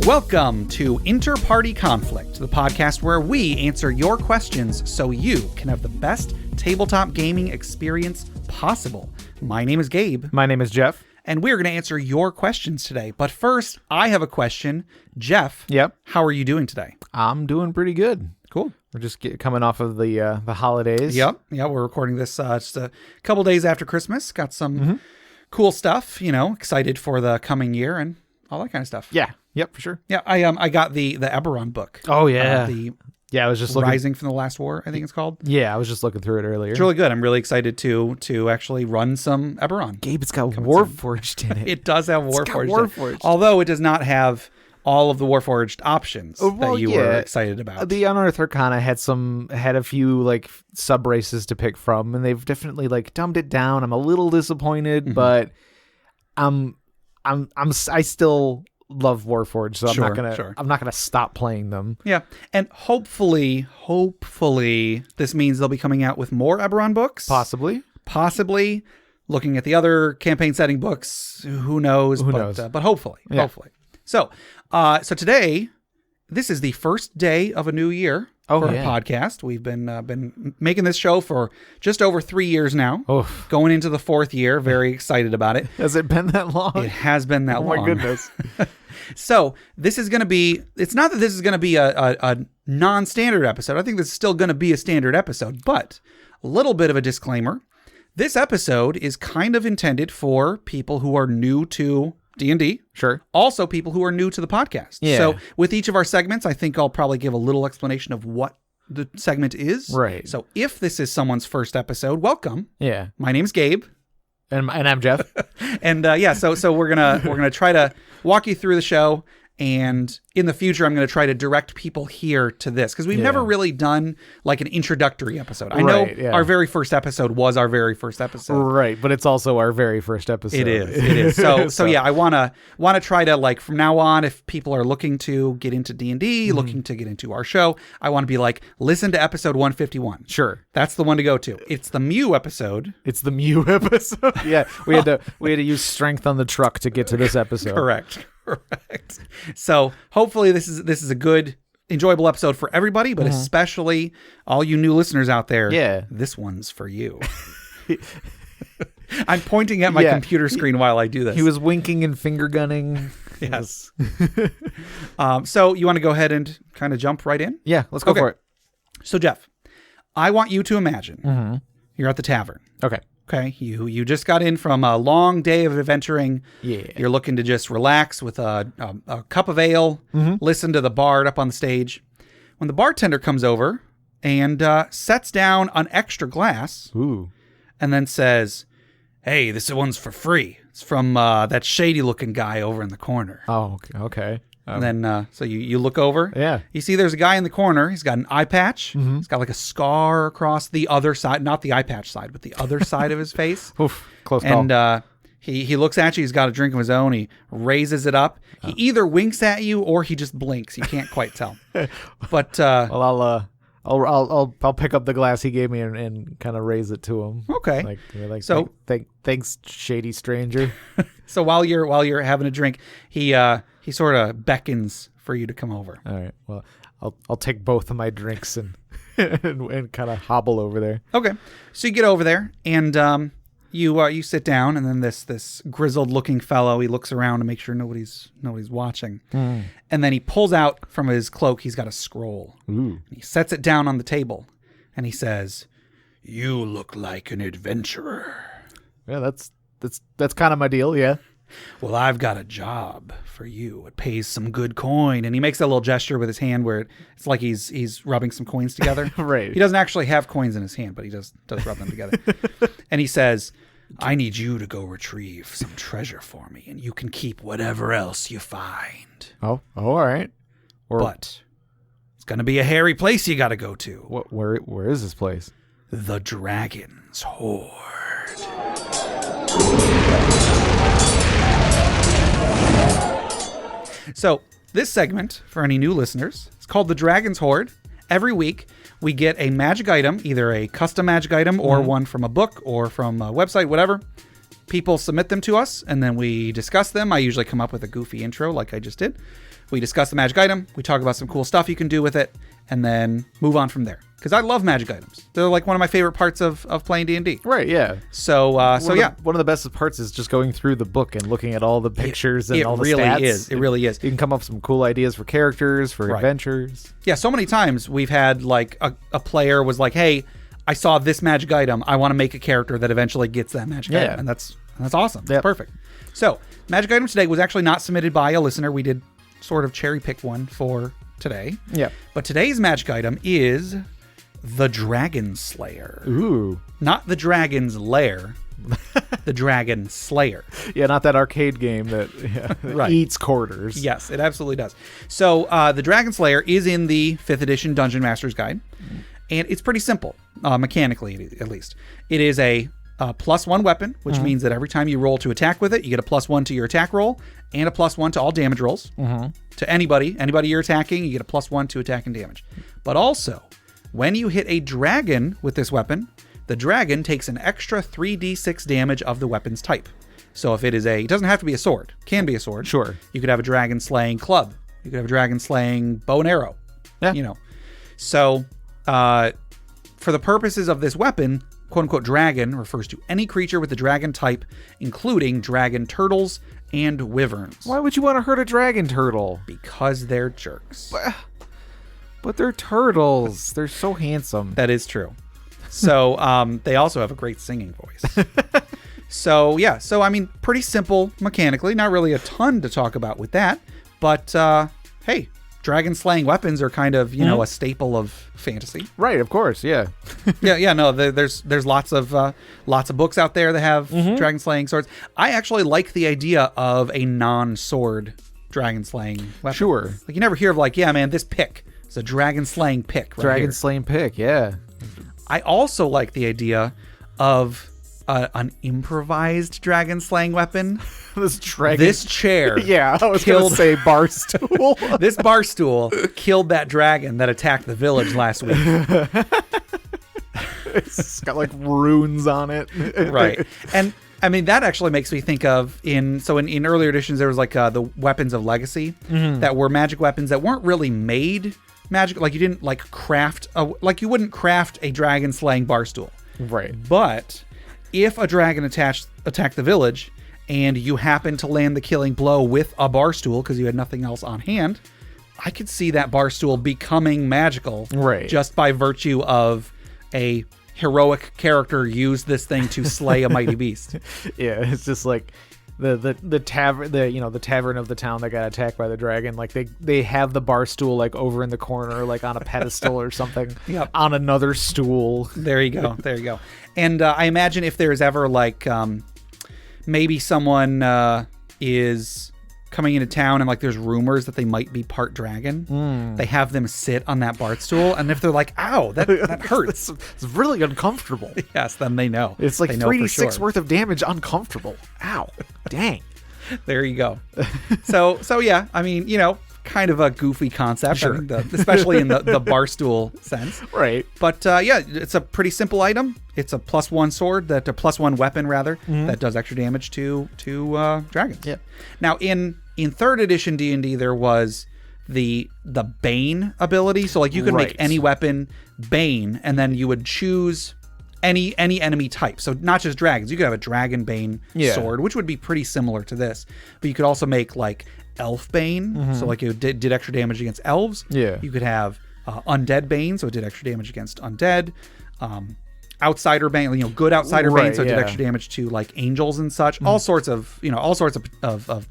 Welcome to InterPartyConflict, the podcast where we answer your questions so you can have the best tabletop gaming experience possible. My name is Gabe. My name is Jeff. And we're going to answer your questions today. But first, I have a question. Jeff, Yep. How are you doing today? I'm doing pretty good. Cool. We're just coming off of the holidays. Yep. Yeah, we're recording this just a couple days after Christmas. Got some cool stuff, excited for the coming year and all that kind of stuff. Yeah. Yep, for sure. Yeah, I got the Eberron book. Oh, yeah. I was just looking. Rising from the Last War, I think it's called. Yeah, I was just looking through it earlier. It's really good. I'm really excited to actually run some Eberron. Gabe, it's got Warforged in it. It does have Warforged. Warforged. Although it does not have all of the Warforged options that you were excited about. The Unearthed Arcana had a few sub races to pick from, and they've definitely dumbed it down. I'm a little disappointed, but I still love Warforged, so I'm not gonna stop playing them. Yeah, and hopefully this means they'll be coming out with more Eberron books. Possibly. Looking at the other campaign setting books, who knows? But hopefully. So today, this is the first day of a new year for our podcast. We've been making this show for just over 3 years now. Oof. Going into the fourth year. Very excited about it. Has it been that long? It has been that long. Oh my goodness. So this is going to be, it's not that this is going to be a non-standard episode. I think this is still going to be a standard episode, but a little bit of a disclaimer. This episode is kind of intended for people who are new to D&D. Sure. Also people who are new to the podcast. Yeah. So with each of our segments, I think I'll probably give a little explanation of what the segment is. Right. So if this is someone's first episode, welcome. Yeah. My name's Gabe. And I'm Jeff. And so we're gonna try to walk you through the show, and in the future I'm gonna try to direct people here to this because we've never really done like an introductory episode. I know our very first episode was our very first episode, right? But it's also our very first episode. It is. So yeah, I wanna try to from now on, if people are looking to get into D&D, looking to get into our show, I want to be listen to episode 151. Sure, that's the one to go to. It's the Mew episode. Yeah, we had to use strength on the truck to get to this episode. Correct. So hopefully this is a good, enjoyable episode for everybody, but especially all you new listeners out there. Yeah, this one's for you. I'm pointing at my computer screen while I do this. He was winking and finger gunning. Yes. So you want to go ahead and kind of jump right in? Yeah, let's go for it. So Jeff, I want you to imagine you're at the tavern. Okay, you just got in from a long day of adventuring. Yeah. You're looking to just relax with a cup of ale, listen to the bard up on the stage. When the bartender comes over and sets down an extra glass, and then says, "Hey, this one's for free. It's from that shady-looking guy over in the corner." Oh, okay. And then, so you look over. Yeah. You see there's a guy in the corner. He's got an eye patch. He's got a scar across the other side. Not the eye patch side, but the other side of his face. Oof, close call. And he looks at you. He's got a drink of his own. He raises it up. He either winks at you or he just blinks. You can't quite tell. But well, I'll pick up the glass he gave me and kind of raise it to him. Okay. So thanks, shady stranger. So while you're having a drink, he sort of beckons for you to come over. All right. Well, I'll take both of my drinks and kind of hobble over there. Okay. So you get over there and you sit down, and then this grizzled looking fellow, he looks around to make sure nobody's watching. And then he pulls out from his cloak, he's got a scroll. Ooh. He sets it down on the table and he says, "You look like an adventurer." Yeah, that's kind of my deal, yeah. "Well, I've got a job for you. It pays some good coin." And he makes that little gesture with his hand where it's like he's rubbing some coins together. Right. He doesn't actually have coins in his hand, but he does rub them together. And he says, "I need you to go retrieve some treasure for me, and you can keep whatever else you find." Oh, all right. But it's going to be a hairy place you got to go to. Where is this place? The Dragon's Hoard. So this segment, for any new listeners, is called The Dragon's Hoard. Every week, we get a magic item, either a custom magic item or one from a book or from a website, whatever. people submit them to us, and then we discuss them. I usually come up with a goofy intro like I just did. We discuss the magic item. We talk about some cool stuff you can do with it, and then move on from there. Because I love magic items. They're like one of my favorite parts of playing D&D. Right, yeah. So yeah. One of the best parts is just going through the book and looking at all the pictures and all the stats. It really is. You can come up with some cool ideas for characters, for adventures. Yeah, so many times we've had like a player was like, hey, I saw this magic item. I want to make a character that eventually gets that magic item. And that's awesome. That's perfect. So magic item today was actually not submitted by a listener. We did sort of cherry pick one for today. Yeah. But today's magic item is the Dragon Slayer. Ooh. Not the Dragon's Lair. The Dragon Slayer. Yeah, not that arcade game that eats quarters. Yes, it absolutely does. So the Dragon Slayer is in the 5th edition Dungeon Master's Guide. And it's pretty simple, mechanically at least. It is a +1 weapon, which means that every time you roll to attack with it, you get a +1 to your attack roll and a +1 to all damage rolls. To anybody you're attacking, you get a +1 to attack and damage. But also, when you hit a dragon with this weapon, the dragon takes an extra 3d6 damage of the weapon's type. So if it doesn't have to be a sword. Can be a sword. Sure. You could have a dragon slaying club. You could have a dragon slaying bow and arrow. Yeah. You know. So for the purposes of this weapon, quote unquote dragon refers to any creature with the dragon type, including dragon turtles and wyverns. Why would you want to hurt a dragon turtle? Because they're jerks. But they're turtles. They're so handsome. That is true. So they also have a great singing voice. So yeah, so I mean, pretty simple mechanically. Not really a ton to talk about with that. But hey, dragon slaying weapons are kind of, a staple of fantasy. Right, of course, yeah. No, there's lots of books out there that have dragon slaying swords. I actually like the idea of a non-sword dragon slaying weapon. Sure. Like you never hear of like, yeah, man, this pick is a dragon slaying pick. Right dragon here. slaying pick, yeah. I also like the idea of an improvised dragon slaying weapon. This chair. Yeah, I was going to say bar stool. This bar stool killed that dragon that attacked the village last week. It's got like runes on it. Right. And I mean, that actually makes me think of in earlier editions, there was like the weapons of legacy that were magic weapons that weren't really made magic. Like you didn't like you wouldn't craft a dragon slaying bar stool. Right. But if a dragon attacked the village and you happen to land the killing blow with a bar stool because you had nothing else on hand, I could see that bar stool becoming magical just by virtue of a heroic character used this thing to slay a mighty beast. Yeah, it's just like the tavern, the tavern of the town that got attacked by the dragon. Like they have the bar stool like over in the corner, like on a pedestal or something. Yep. On another stool. There you go. And I imagine if there's ever like maybe someone is coming into town and like there's rumors that they might be part dragon, they have them sit on that bar stool, and if they're like, ow, that hurts. It's really uncomfortable. Yes, then they know. It's like 3d6 worth of damage uncomfortable. Ow. Dang. There you go. So yeah, I mean, kind of a goofy concept, sure. I mean, especially in the bar stool sense. Right. But yeah, it's a pretty simple item. It's a +1 sword, a +1 weapon rather, that does extra damage to dragons. Yeah. Now in 3rd edition D&D there was the Bane ability. So like you could make any weapon Bane, and then you would choose any enemy type. So not just dragons. You could have a dragon Bane sword, which would be pretty similar to this. But you could also make like Elf Bane, so like it did extra damage against elves. Yeah. You could have Undead Bane, so it did extra damage against undead. Outsider Bane, good Outsider Bane, so it did extra damage to like angels and such. All sorts of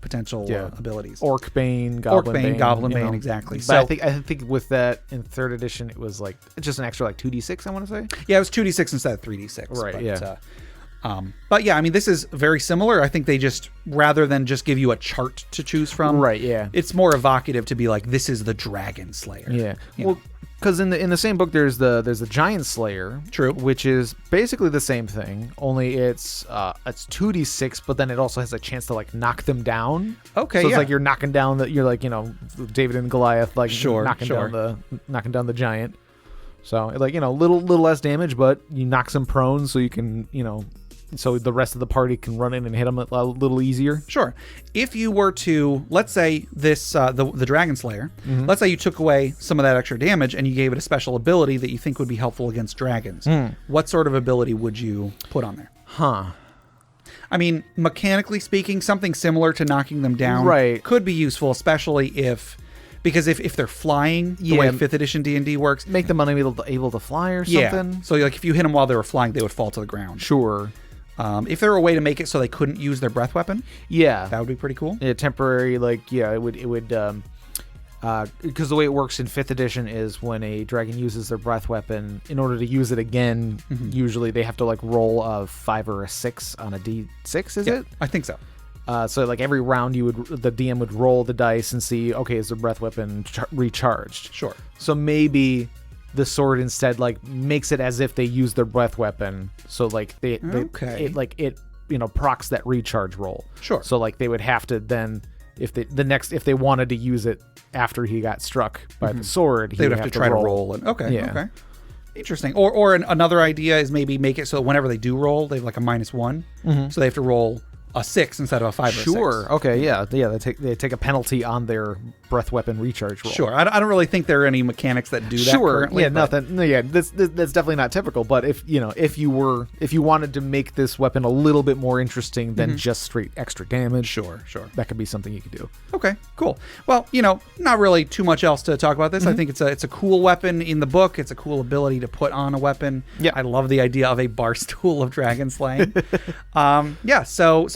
potential abilities. Orc Bane, Goblin Bane, exactly. But so I think with that in 3rd edition, it was like just an extra like 2d6. I want to say. Yeah, it was 2d6 instead of 3d6. Right. But yeah, I mean, this is very similar. I think they just, rather than just give you a chart to choose from, right? Yeah, it's more evocative to be like, this is the Dragon Slayer. Yeah. Well, because in the same book there's the Giant Slayer, true, which is basically the same thing, only it's 2d6, but then it also has a chance to like knock them down. Okay, so it's like you're knocking down you're like David and Goliath, like knocking down the giant. So like little less damage, but you knock some prone, so you can so the rest of the party can run in and hit them a little easier. Sure. If you were to, let's say this the Dragon Slayer, let's say you took away some of that extra damage and you gave it a special ability that you think would be helpful against dragons. What sort of ability would you put on there? I mean, mechanically speaking, something similar to knocking them down could be useful, especially because if they're flying, the way 5th edition D&D works, make them unable to fly or something. Yeah. So like if you hit them while they were flying, they would fall to the ground. Sure. If there were a way to make it so they couldn't use their breath weapon, that would be pretty cool. Yeah, temporary, it would because the way it works in 5th edition is when a dragon uses their breath weapon, in order to use it again, usually they have to roll a 5 or a 6 on a D6, is it? I think so. So every round the DM would roll the dice and see, okay, is the breath weapon recharged? Sure. So maybe the sword instead makes it as if they use their breath weapon, so it procs that recharge roll. Sure. So they would have to then, if they wanted to use it after he got struck by the sword, they would have to try to roll. Okay. Interesting. Or another idea is maybe make it so whenever they do roll, they have a -1, so they have to roll a 6 instead of a 5 or 6. Sure. Okay. Yeah. They take a penalty on their breath weapon recharge roll. Sure. I don't really think there are any mechanics that do that. Currently, yeah. Nothing. No, yeah. That's definitely not typical. But if you wanted to make this weapon a little bit more interesting than just straight extra damage, sure, that could be something you could do. Okay. Cool. Well, not really too much else to talk about this. I think it's a cool weapon in the book. It's a cool ability to put on a weapon. Yeah. I love the idea of a bar stool of dragon slaying.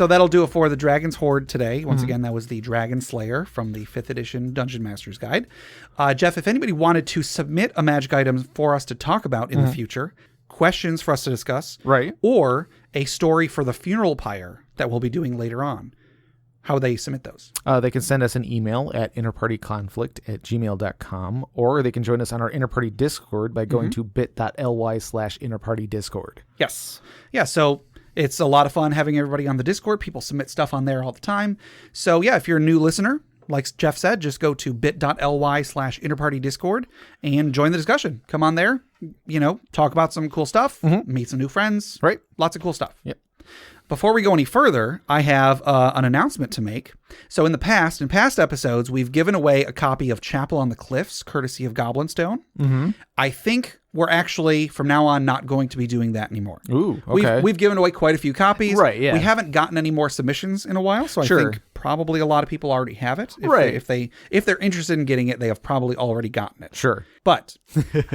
So that'll do it for the Dragon's Horde today. Once again, that was the Dragon Slayer from the 5th edition Dungeon Master's Guide. Jeff, if anybody wanted to submit a magic item for us to talk about in the future, questions for us to discuss, or a story for the funeral pyre that we'll be doing later on, how would they submit those? They can send us an email at interpartyconflict@gmail.com, or they can join us on our Interparty Discord by going to bit.ly/interpartydiscord. Yes. Yeah, so it's a lot of fun having everybody on the Discord. People submit stuff on there all the time. So yeah, if you're a new listener, like Jeff said, just go to bit.ly/interpartydiscord and join the discussion. Come on there, talk about some cool stuff, meet some new friends. Right. Lots of cool stuff. Yep. Before we go any further, I have an announcement to make. So in past episodes, we've given away a copy of Chapel on the Cliffs, courtesy of Goblin Stone. I think we're actually, from now on, not going to be doing that anymore. Ooh, okay. We've given away quite a few copies. Right, yeah. We haven't gotten any more submissions in a while, so I think probably a lot of people already have it. If they're interested in getting it, they have probably already gotten it. Sure. But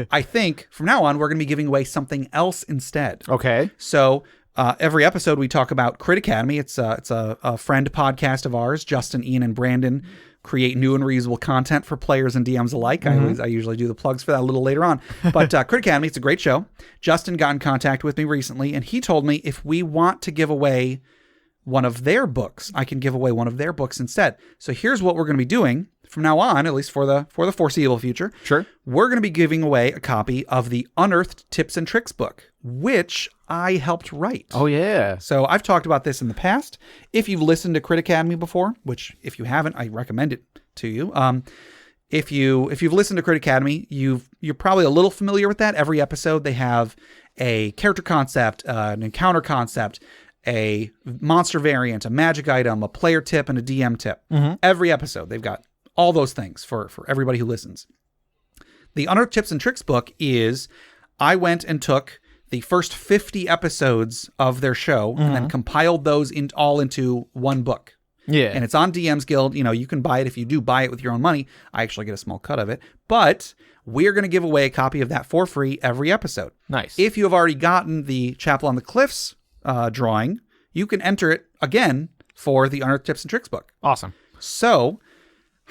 I think from now on, we're going to be giving away something else instead. Okay. So every episode we talk about Crit Academy. It's a friend podcast of ours. Justin, Ian, and Brandon create new and reusable content for players and DMs alike. I usually do the plugs for that a little later on. But Crit Academy, it's a great show. Justin got in contact with me recently, and he told me if we want to give away one of their books, I can give away one of their books instead. So here's what we're going to be doing from now on, at least for the foreseeable future. Sure. We're going to be giving away a copy of the Unearthed Tips and Tricks book, which I helped write. Oh, yeah. So I've talked about this in the past. If you've listened to Crit Academy before, which if you haven't, I recommend it to you. If you've listened to Crit Academy, you're probably a little familiar with that. Every episode they have a character concept, an encounter concept, a monster variant, a magic item, a player tip, and a DM tip. Every episode they've got all those things for everybody who listens. The Unearthed Tips and Tricks book is, I went and took the first 50 episodes of their show and then compiled those all into one book. Yeah. And it's on DM's Guild. You can buy it. If you do buy it with your own money, I actually get a small cut of it. But we're going to give away a copy of that for free every episode. Nice. If you have already gotten the Chapel on the Cliffs drawing, you can enter it again for the Unearthed Tips and Tricks book. Awesome. So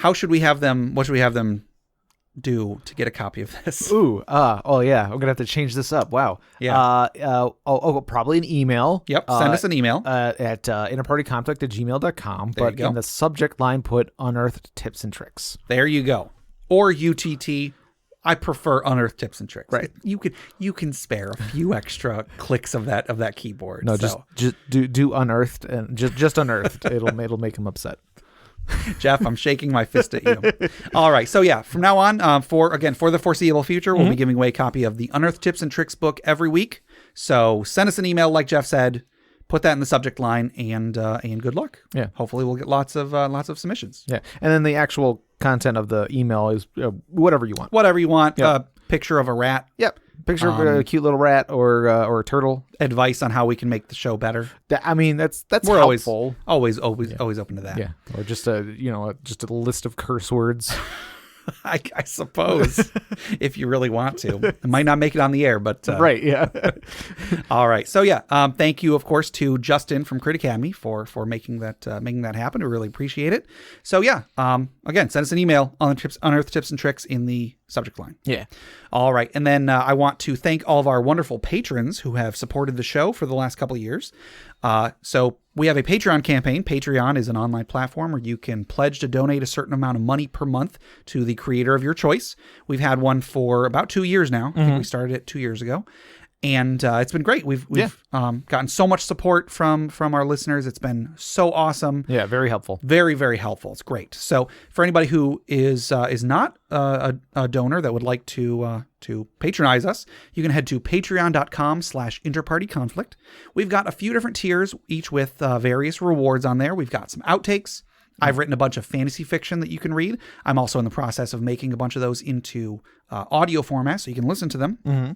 what should we have them do to get a copy of this? Oh yeah, I'm gonna have to change this up. Wow. Yeah. Probably an email. Yep. Send us an email at interpartyconflict@gmail.com. But in the subject line, put Unearthed Tips and Tricks. There you go. Or UTT. I prefer Unearthed Tips and Tricks. Right. You can spare a few extra clicks of that keyboard. No, just do Unearthed and just Unearthed. it'll make them upset. Jeff, I'm shaking my fist at you. All right. So yeah, from now on, for the foreseeable future, we'll be giving away a copy of the Unearthed Tips and Tricks book every week. So send us an email, like Jeff said, put that in the subject line, and good luck. Yeah. Hopefully we'll get lots of submissions. Yeah. And then the actual content of the email is whatever you want. Whatever you want. Yep. Picture of a rat. Yep. Picture of a cute little rat or a turtle. Advice on how we can make the show better. I mean, that's we're helpful. Always open to that. Yeah. Or just a list of curse words. I suppose if you really want to. It might not make it on the air, but right, yeah. All right. So thank you, of course, to Justin from Crit Academy for making that happen. We really appreciate it. So again, send us an email on Unearth Tips and Tricks in the subject line. Yeah. All right. And then I want to thank all of our wonderful patrons who have supported the show for the last couple of years. So we have a Patreon campaign. Patreon is an online platform where you can pledge to donate a certain amount of money per month to the creator of your choice. We've had one for about 2 years now. I think we started it 2 years ago. And it's been great. We've gotten so much support from our listeners. It's been so awesome. Yeah, very helpful. Very, very helpful. It's great. So for anybody who is not a donor that would like to patronize us, you can head to patreon.com/InterPartyConflict. We've got a few different tiers, each with various rewards on there. We've got some outtakes. I've written a bunch of fantasy fiction that you can read. I'm also in the process of making a bunch of those into audio format so you can listen to them. Mm-hmm.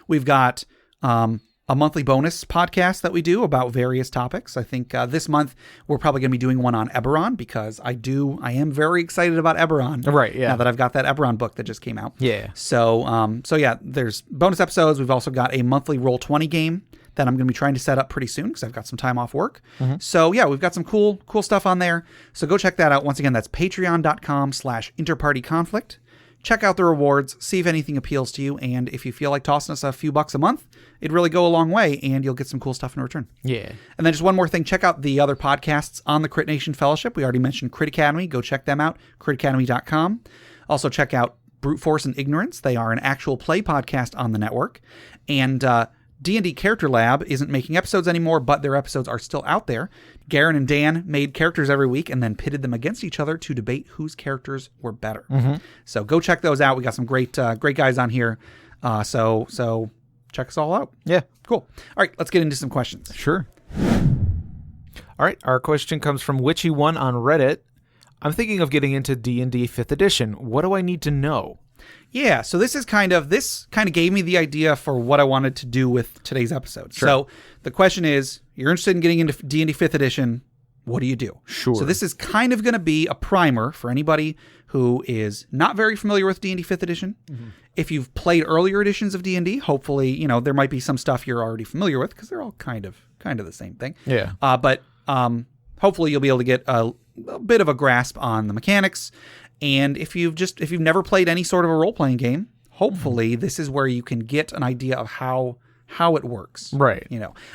We've got a monthly bonus podcast that we do about various topics. I think this month we're probably going to be doing one on Eberron because I am very excited about Eberron. Right, yeah. Now that I've got that Eberron book that just came out. Yeah. So there's bonus episodes. We've also got a monthly Roll20 game that I'm going to be trying to set up pretty soon because I've got some time off work. Mm-hmm. So we've got some cool stuff on there. So go check that out. Once again, that's patreon.com/InterPartyConflict. Check out the rewards, see if anything appeals to you, and if you feel like tossing us a few bucks a month, it'd really go a long way, and you'll get some cool stuff in return. Yeah. And then just one more thing, check out the other podcasts on the Crit Nation Fellowship. We already mentioned Crit Academy. Go check them out, critacademy.com. Also check out Brute Force and Ignorance. They are an actual play podcast on the network. And D&D Character Lab isn't making episodes anymore, but their episodes are still out there. Garen and Dan made characters every week and then pitted them against each other to debate whose characters were better. Mm-hmm. So go check those out. We got some great guys on here. So check us all out. Yeah. Cool. All right, let's get into some questions. Sure. All right, our question comes from Witchy1 on Reddit. I'm thinking of getting into D&D 5th edition. What do I need to know? Yeah, so this kind of gave me the idea for what I wanted to do with today's episode. Sure. So the question is, you're interested in getting into D&D 5th edition, what do you do? Sure. So this is kind of going to be a primer for anybody who is not very familiar with D&D 5th edition. Mm-hmm. If you've played earlier editions of D&D, hopefully, there might be some stuff you're already familiar with because they're all kind of the same thing. Yeah. But hopefully you'll be able to get a bit of a grasp on the mechanics. And if you've never played any sort of a role-playing game, hopefully this is where you can get an idea of how it works. Right.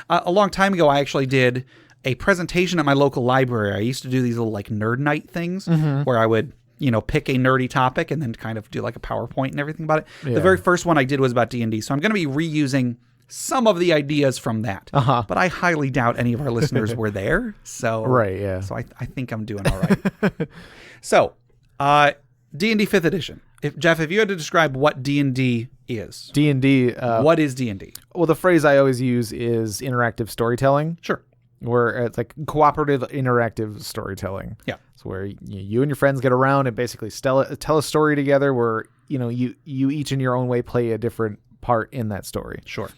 A long time ago, I actually did a presentation at my local library. I used to do these little like nerd night things where I would, pick a nerdy topic and then kind of do like a PowerPoint and everything about it. Yeah. The very first one I did was about D&D. So I'm going to be reusing some of the ideas from that. Uh-huh. But I highly doubt any of our listeners were there. So, right, yeah. So I think I'm doing all right. So, D&D 5th edition. Jeff, if you had to describe what D&D is. D&D. What is D&D? Well, the phrase I always use is interactive storytelling. Sure. Where it's like cooperative interactive storytelling. Yeah. So where you and your friends get around and basically tell a story together where, you each in your own way play a different part in that story. Sure.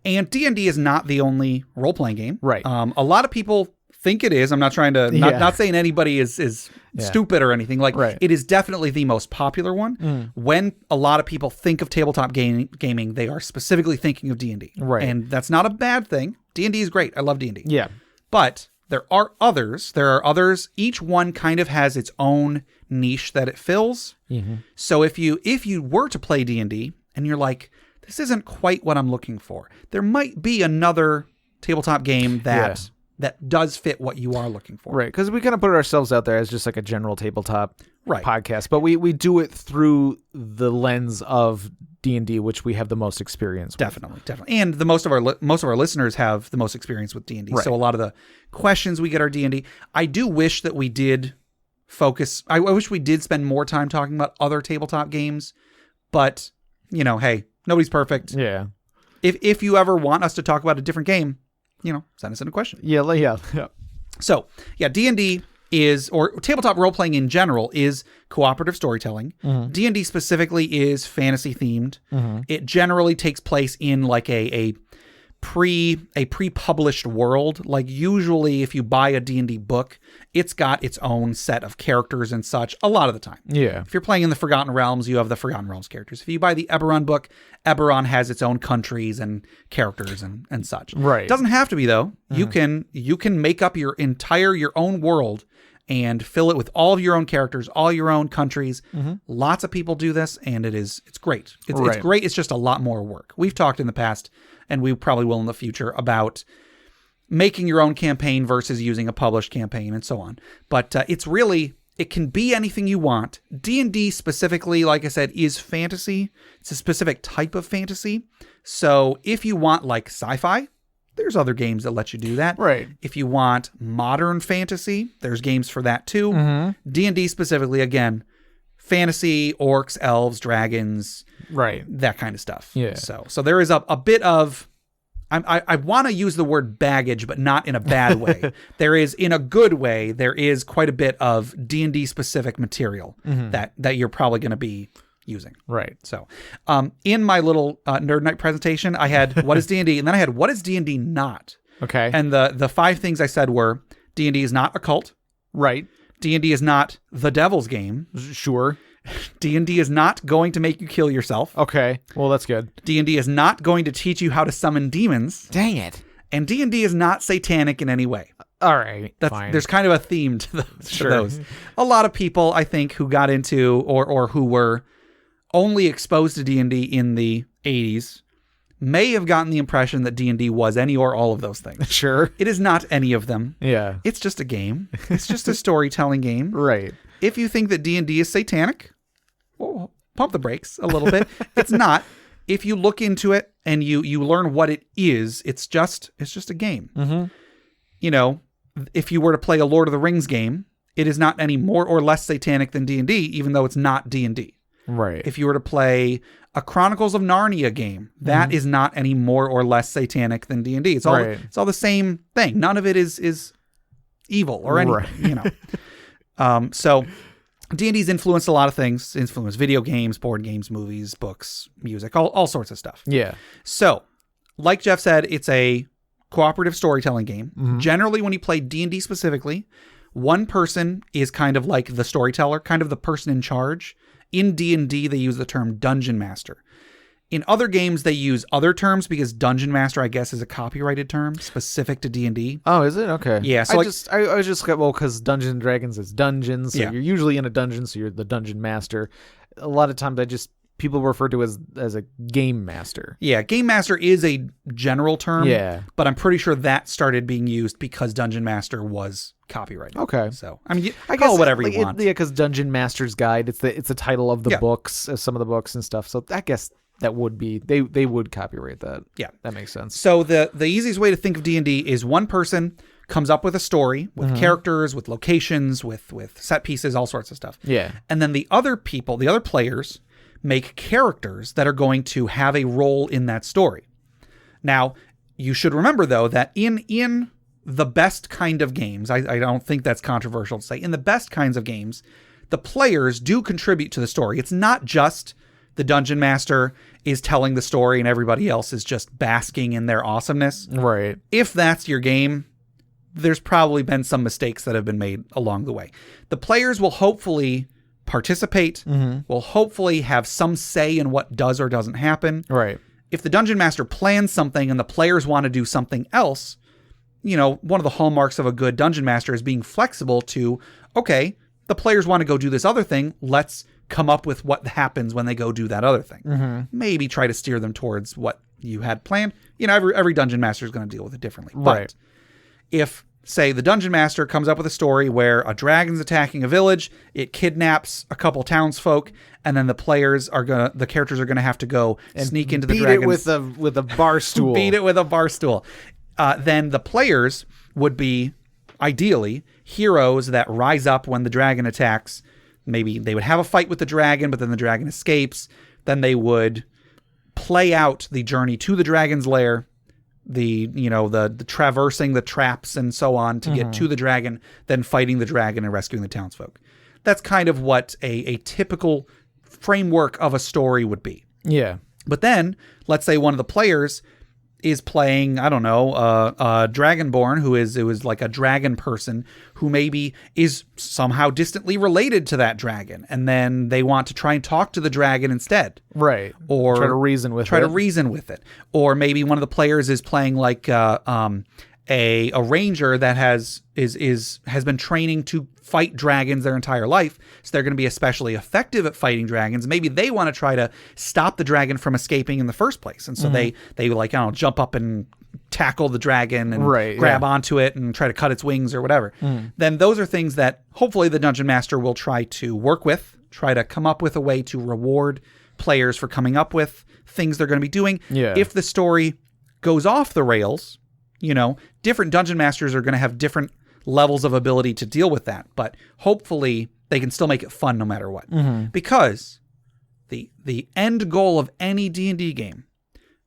And D&D is not the only role-playing game. Right. A lot of people think it is. I'm not trying to, not saying anybody is stupid or anything. Like, right. It is definitely the most popular one. Mm. When a lot of people think of tabletop gaming, they are specifically thinking of D&D. Right. And that's not a bad thing. D&D is great. I love D&D. Yeah. But there are others. Each one kind of has its own niche that it fills. Mm-hmm. So if you were to play D&D and you're like, this isn't quite what I'm looking for, there might be another tabletop game that does fit what you are looking for. Right, because we kind of put ourselves out there as just like a general tabletop podcast, but we do it through the lens of D&D, which we have the most experience with. Definitely. And most of our listeners have the most experience with D&D. Right. So a lot of the questions we get are D&D. I do wish that we did focus. I wish we did spend more time talking about other tabletop games, but hey, nobody's perfect. Yeah. If you ever want us to talk about a different game, send us in a question. Yeah. So, D&D is, or tabletop role-playing in general, is cooperative storytelling. D&D specifically is fantasy themed. It generally takes place in like a pre-published world. Like usually if you buy a D&D book, it's got its own set of characters and such a lot of the time. Yeah. If you're playing in the Forgotten Realms, you have the Forgotten Realms characters. If you buy the Eberron book, Eberron has its own countries and characters and such. Right. It doesn't have to be though. You can make up your own world and fill it with all of your own characters, all your own countries. Lots of people do this, and it's great. It's great. It's just a lot more work. We've talked in the past, and we probably will in the future, about making your own campaign versus using a published campaign and so on. But it can be anything you want. D&D specifically, like I said, is fantasy. It's a specific type of fantasy. So if you want like sci-fi, there's other games that let you do that. Right. If you want modern fantasy, there's games for that too. D&D specifically, again, fantasy, orcs, elves, dragons, right, that kind of stuff. Yeah. So there is a bit of, I want to use the word baggage, but not in a bad way. There is, in a good way, there is quite a bit of D&D specific material that you're probably going to be using. Right. So in my little Nerd Night presentation, I had what is D&D, and then I had what is D&D not. Okay. And the 5 things I said were D&D is not a cult. Right. D&D is not the devil's game. Sure. D&D is not going to make you kill yourself. Okay. Well, that's good. D&D is not going to teach you how to summon demons. Dang it. And D&D is not satanic in any way. All right. Fine. There's kind of a theme to those. A lot of people, I think, who got into or who were only exposed to D&D in the 80s may have gotten the impression that D&D was any or all of those things. Sure. It is not any of them. Yeah. It's just a game. It's just a storytelling game. Right. If you think that D&D is satanic, well, pump the brakes a little bit. It's not. If you look into it and you learn what it is, it's just a game. If you were to play a Lord of the Rings game, it is not any more or less satanic than D&D, even though it's not D&D. Right. If you were to play a Chronicles of Narnia game, that is not any more or less satanic than D&D. It's all the same thing. None of it is evil or anything. Right. So D&D's influenced a lot of things. Influenced video games, board games, movies, books, music, all sorts of stuff. Yeah. So, like Jeff said, it's a cooperative storytelling game. Generally, when you play D&D specifically, one person is kind of like the storyteller, kind of the person in charge. In D&D, they use the term Dungeon Master. In other games, they use other terms because Dungeon Master, I guess, is a copyrighted term specific to D&D. Oh, is it? Okay. Yeah. So I was just because Dungeons and Dragons is dungeons, so Yeah. you're usually in a dungeon, so you're the Dungeon Master. A lot of times, people refer to as a Game Master. Yeah, Game Master is a general term. Yeah. But I'm pretty sure that started being used because Dungeon Master was copyrighted. Okay. So, I mean, call it whatever you want. Yeah, because Dungeon Master's Guide, it's the title of the books, some of the books and stuff. So I guess that would be, they would copyright that. Yeah. That makes sense. So the easiest way to think of D&D is one person comes up with a story with characters, with locations, with set pieces, all sorts of stuff. Yeah. And then the other players make characters that are going to have a role in that story. Now, you should remember, though, that in the best kind of games, I don't think that's controversial to say, in the best kinds of games, the players do contribute to the story. It's not just the Dungeon Master is telling the story and everybody else is just basking in their awesomeness. Right. If that's your game, there's probably been some mistakes that have been made along the way. The players will hopefully participate, will hopefully have some say in what does or doesn't happen. Right. If the Dungeon Master plans something and the players want to do something else, one of the hallmarks of a good Dungeon Master is being flexible to, okay, the players want to go do this other thing, let's come up with what happens when they go do that other thing. Maybe try to steer them towards what you had planned. Every Dungeon Master is going to deal with it differently. Right. But if, say, the Dungeon Master comes up with a story where a dragon's attacking a village, it kidnaps a couple townsfolk, and then the characters are gonna have to go and sneak into the dragon's... Beat it with a bar stool. Beat it with a bar stool. Then the players would be, ideally, heroes that rise up when the dragon attacks. Maybe they would have a fight with the dragon, but then the dragon escapes. Then they would play out the journey to the dragon's lair, the traversing the traps and so on to get to the dragon, then fighting the dragon and rescuing the townsfolk. That's kind of what a typical framework of a story would be. Yeah. But then, let's say one of the players is playing, I don't know, a Dragonborn who is like a dragon person who maybe is somehow distantly related to that dragon, and then they want to try and talk to the dragon instead. Right. Or try to reason with it. Or maybe one of the players is playing like a ranger that has been training to fight dragons their entire life, so they're going to be especially effective at fighting dragons. Maybe they want to try to stop the dragon from escaping in the first place, and so they like, I don't know, jump up and tackle the dragon and grab onto it and try to cut its wings or whatever. Then those are things that hopefully the dungeon master will try to work with, try to come up with a way to reward players for coming up with things they're going to be doing. If the story goes off the rails, different dungeon masters are going to have different levels of ability to deal with that, but hopefully they can still make it fun no matter what. Because the end goal of any D&D game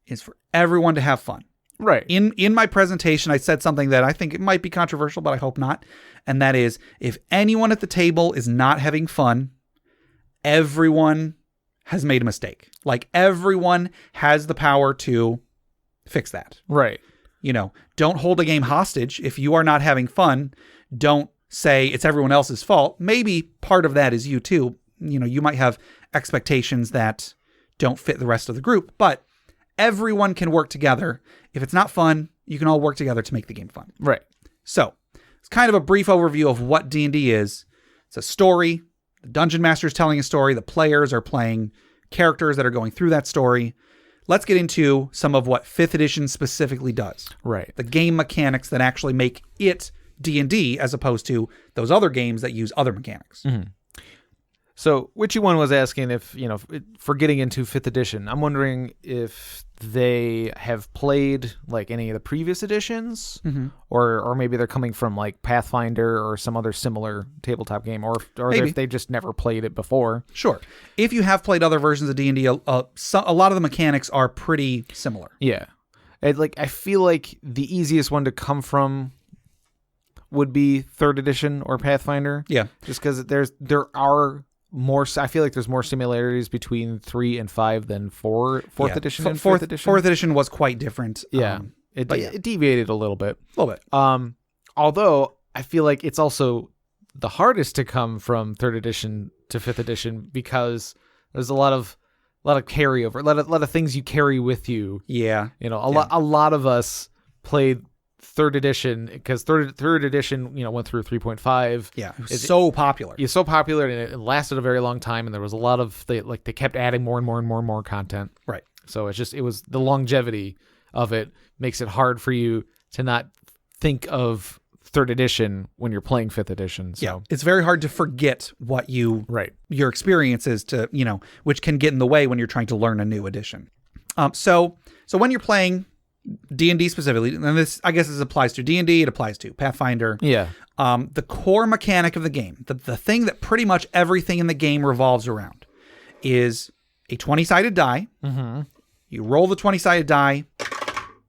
is for everyone to have fun. Right. In my presentation, I said something that I think it might be controversial, but I hope not. And that is, if anyone at the table is not having fun, everyone has made a mistake. Like, everyone has the power to fix that. Right. Don't hold a game hostage. If you are not having fun, don't say it's everyone else's fault. Maybe part of that is you too. You might have expectations that don't fit the rest of the group, but everyone can work together. If it's not fun, you can all work together to make the game fun. Right. So it's kind of a brief overview of what D&D is. It's a story. The dungeon master is telling a story. The players are playing characters that are going through that story. Let's get into some of what 5th edition specifically does. Right. The game mechanics that actually make it D&D as opposed to those other games that use other mechanics. So Witchy One was asking if, for getting into 5th edition, I'm wondering if they have played like any of the previous editions, or maybe they're coming from like Pathfinder or some other similar tabletop game, or if they just never played it before. Sure. If you have played other versions of D&D, a lot of the mechanics are pretty similar. Yeah. I feel like the easiest one to come from would be 3rd edition or Pathfinder. Yeah. Just because there are more, I feel like there's more similarities between 3 and 5 than 4th edition and 5th edition. 4th edition was quite different. Yeah. It deviated a little bit. A little bit. Although I feel like it's also the hardest to come from 3rd edition to 5th edition because there's a lot of carryover, a lot of things you carry with you. Yeah. A lot of us played 3rd edition because third edition went through 3.5. Yeah, it's so popular. It's so popular, and it lasted a very long time, and there was a lot of they kept adding more and more and more and more content. Right. So it was the longevity of it makes it hard for you to not think of 3rd edition when you're playing 5th edition. So. Yeah, it's very hard to forget what your experience is which can get in the way when you're trying to learn a new edition. So when you're playing D&D specifically, and this, I guess, this applies to D&D, it applies to Pathfinder. Yeah. The core mechanic of the game, the thing that pretty much everything in the game revolves around, is a 20-sided die. You roll the 20-sided die,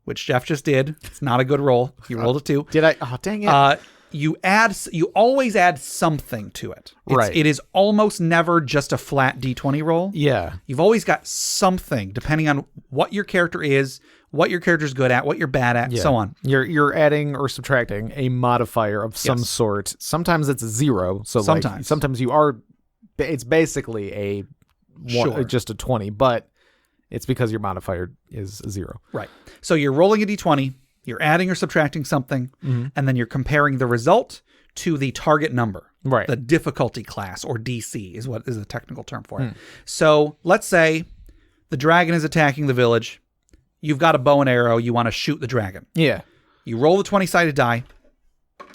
which Jeff just did. It's not a good roll. You rolled a 2. Did I? Oh, dang it. You always add something to it. Right. It is almost never just a flat D20 roll. Yeah. You've always got something, depending on what your character is, what your character's good at, what you're bad at, so on. You're adding or subtracting a modifier of some sort. Sometimes it's a 0. So sometimes you are. It's basically just a 20, but it's because your modifier is a 0. Right. So you're rolling a D20. You're adding or subtracting something, and then you're comparing the result to the target number. Right. The difficulty class, or DC, is what is the technical term for it. So let's say the dragon is attacking the village. You've got a bow and arrow. You want to shoot the dragon. Yeah. You roll the 20-sided die.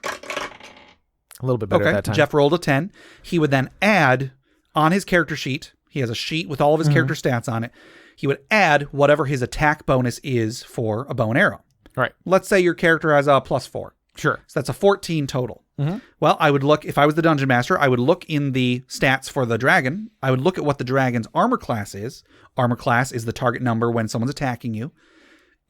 A little bit better at that time. Jeff rolled a 10. He would then add on his character sheet. He has a sheet with all of his character stats on it. He would add whatever his attack bonus is for a bow and arrow. Right. Let's say your character has a +4. Sure. So that's a 14 total. Well, I would look, if I was the dungeon master, I would look in the stats for the dragon. I would look at what the dragon's armor class is. Armor class is the target number when someone's attacking you.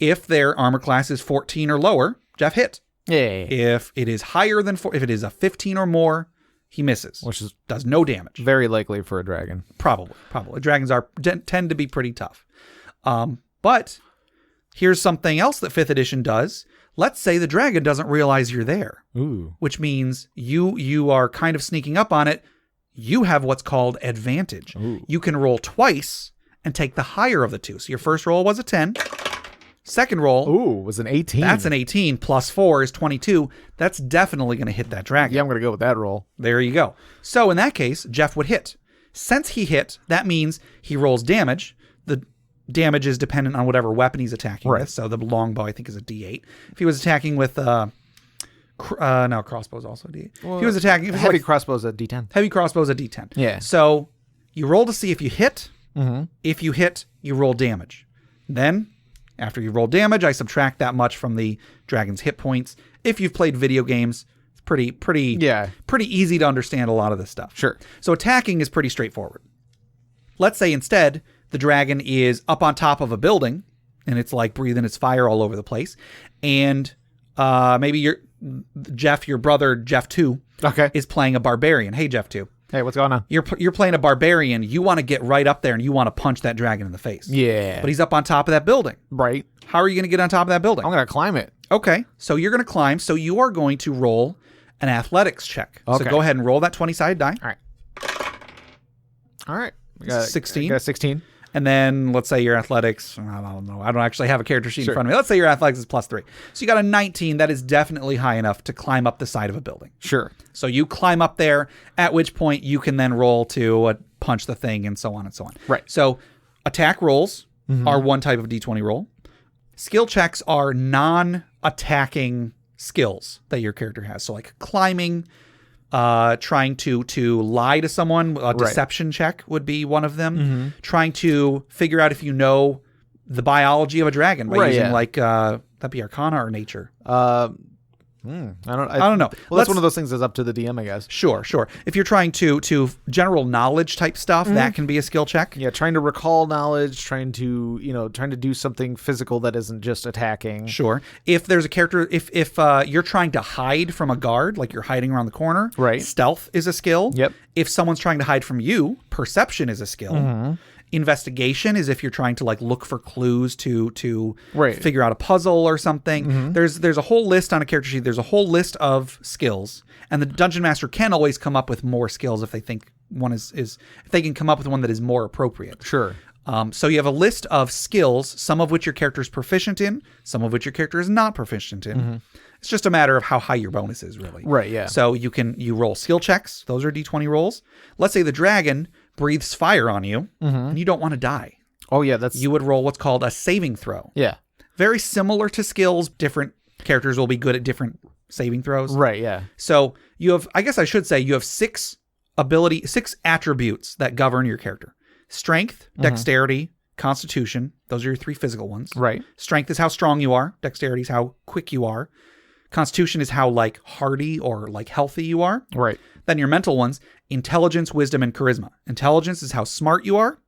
If their armor class is 14 or lower, Jeff hit. Yay. If it is higher than if it is a 15 or more, he misses, which does no damage. Very likely for a dragon. Probably. Dragons tend to be pretty tough. But here's something else that 5th edition does. Let's say the dragon doesn't realize you're there. Ooh. Which means you are kind of sneaking up on it. You have what's called advantage. Ooh. You can roll twice and take the higher of the two. So your first roll was a 10. Second roll was an 18. That's an 18 plus 4 is 22. That's definitely going to hit that dragon. Yeah, I'm going to go with that roll. There you go. So in that case, Jeff would hit. Since he hit, that means he rolls damage. The damage is dependent on whatever weapon he's attacking with. So the longbow, I think, is a D8. If he was attacking with crossbow is also a D8. Well, if he was attacking heavy crossbow is a D10. Heavy crossbow is a D10. Yeah. So you roll to see if you hit. Mm-hmm. If you hit, you roll damage. Then, after you roll damage, I subtract that much from the dragon's hit points. If you've played video games, it's pretty easy to understand a lot of this stuff. Sure. So attacking is pretty straightforward. Let's say instead the dragon is up on top of a building and it's like breathing its fire all over the place, and maybe your brother Jeff 2 is playing a barbarian. Hey, Jeff 2. Hey, what's going on? You're playing a barbarian. You want to get right up there and you want to punch that dragon in the face. Yeah. But he's up on top of that building. Right. How are you going to get on top of that building? I'm going to climb it. Okay. So you're going to climb. So you are going to roll an athletics check. Okay. So go ahead and roll that 20-sided die. All right. 16. I got a 16. And then let's say your athletics, I don't know. I don't actually have a character sheet in front of me. Let's say your athletics is +3. So you got a 19. That is definitely high enough to climb up the side of a building. Sure. So you climb up there, at which point you can then roll to punch the thing and so on and so on. Right. So attack rolls are one type of D20 roll. Skill checks are non-attacking skills that your character has. So like climbing, trying to lie to someone, a deception check would be one of them. Trying to figure out if you know the biology of a dragon by using that'd be Arcana or Nature. I don't know. Well, that's one of those things that's up to the DM, I guess. Sure. If you're trying to general knowledge type stuff, that can be a skill check. Yeah, trying to recall knowledge, trying to do something physical that isn't just attacking. Sure. If there's a character, if you're trying to hide from a guard, like you're hiding around the corner, right? Stealth is a skill. Yep. If someone's trying to hide from you, perception is a skill. Investigation is if you're trying to like look for clues to figure out a puzzle or something. There's a whole list on a character sheet. There's a whole list of skills, and the dungeon master can always come up with more skills if they think one is if they can come up with one that is more appropriate. Sure. So you have a list of skills, some of which your character is proficient in, some of which your character is not proficient in. It's just a matter of how high your bonus is, really. Right. Yeah. So you roll skill checks. Those are D20 rolls. Let's say the dragon breathes fire on you and you don't want to die. Oh yeah, you would roll what's called a saving throw. Yeah. Very similar to skills. Different characters will be good at different saving throws. Right, yeah. So you have, I guess I should say, you have 6 attributes that govern your character. Strength, dexterity, constitution. Those are your 3 physical ones. Right. Strength is how strong you are. Dexterity is how quick you are. Constitution is how like hardy or like healthy you are. Right. Then your mental ones, intelligence, wisdom, and charisma. Intelligence is how smart you are,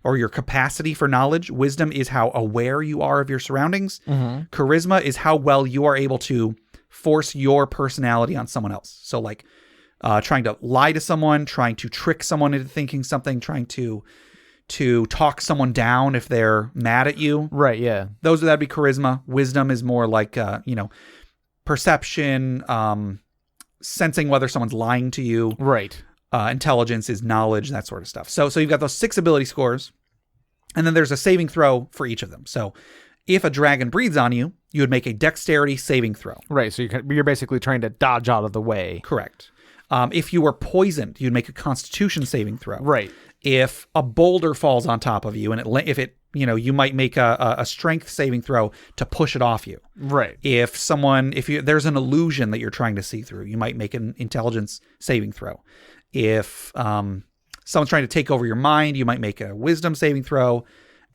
or your capacity for knowledge. Wisdom is how aware you are of your surroundings. Charisma is how well you are able to force your personality on someone else. So like trying to lie to someone, trying to trick someone into thinking something, trying to talk someone down if they're mad at you. Right, yeah. That'd be charisma. Wisdom is more like, perception, sensing whether someone's lying to you. Right. Intelligence is knowledge, that sort of stuff. So you've got those 6 ability scores, and then there's a saving throw for each of them. So if a dragon breathes on you, you would make a dexterity saving throw. Right. So you're basically trying to dodge out of the way. Correct. If you were poisoned, you'd make a constitution saving throw. Right. If a boulder falls on top of you, and you might make a strength saving throw to push it off you. Right. If there's an illusion that you're trying to see through, you might make an intelligence saving throw. If someone's trying to take over your mind, you might make a wisdom saving throw.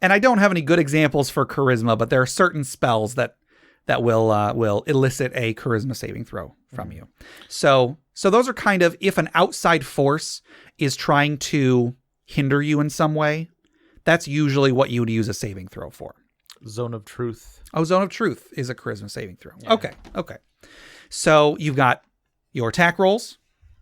And I don't have any good examples for charisma, but there are certain spells that will elicit a charisma saving throw from you. So those are kind of, if an outside force is trying to hinder you in some way, that's usually what you would use a saving throw for. Zone of Truth. Oh, Zone of Truth is a charisma saving throw. Yeah. Okay. So you've got your attack rolls,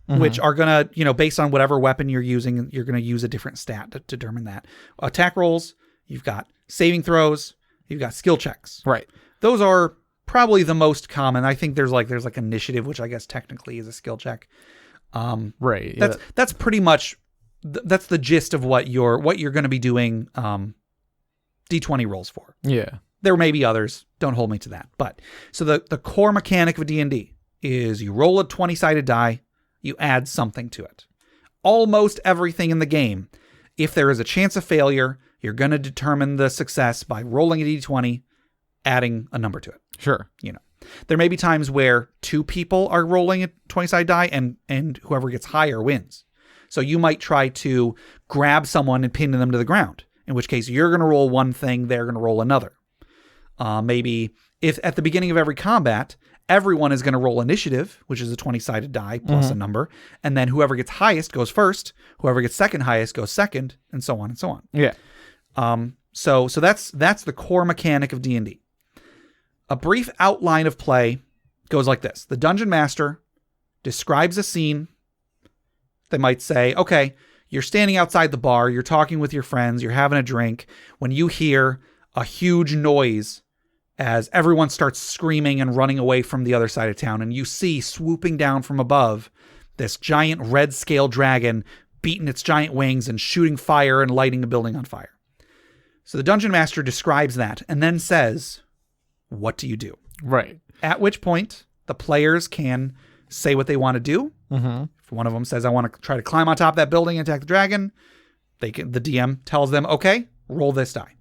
which are going to, based on whatever weapon you're using, you're going to use a different stat to determine that. Attack rolls, you've got saving throws, you've got skill checks. Right. Those are probably the most common. I think there's like initiative, which I guess technically is a skill check. Right. Yeah. That's pretty much that's the gist of what you're going to be doing D20 rolls for. Yeah. There may be others. Don't hold me to that. But so the core mechanic of D&D is you roll a 20-sided die, you add something to it. Almost everything in the game, if there is a chance of failure, you're going to determine the success by rolling a D20, adding a number to it. Sure. There may be times where two people are rolling a 20-sided die and whoever gets higher wins. So you might try to grab someone and pin them to the ground, in which case you're going to roll one thing, they're going to roll another. Maybe if at the beginning of every combat, everyone is going to roll initiative, which is a 20-sided die plus a number. And then whoever gets highest goes first. Whoever gets second highest goes second, and so on and so on. Yeah. So that's the core mechanic of D&D. A brief outline of play goes like this. The Dungeon Master describes a scene. They might say, okay, you're standing outside the bar, you're talking with your friends, you're having a drink, when you hear a huge noise as everyone starts screaming and running away from the other side of town, and you see swooping down from above this giant red scale dragon beating its giant wings and shooting fire and lighting a building on fire. So the Dungeon Master describes that and then says, what do you do? Right. At which point the players can say what they want to do. If one of them says, I want to try to climb on top of that building and attack the dragon, the DM tells them, okay, roll this die.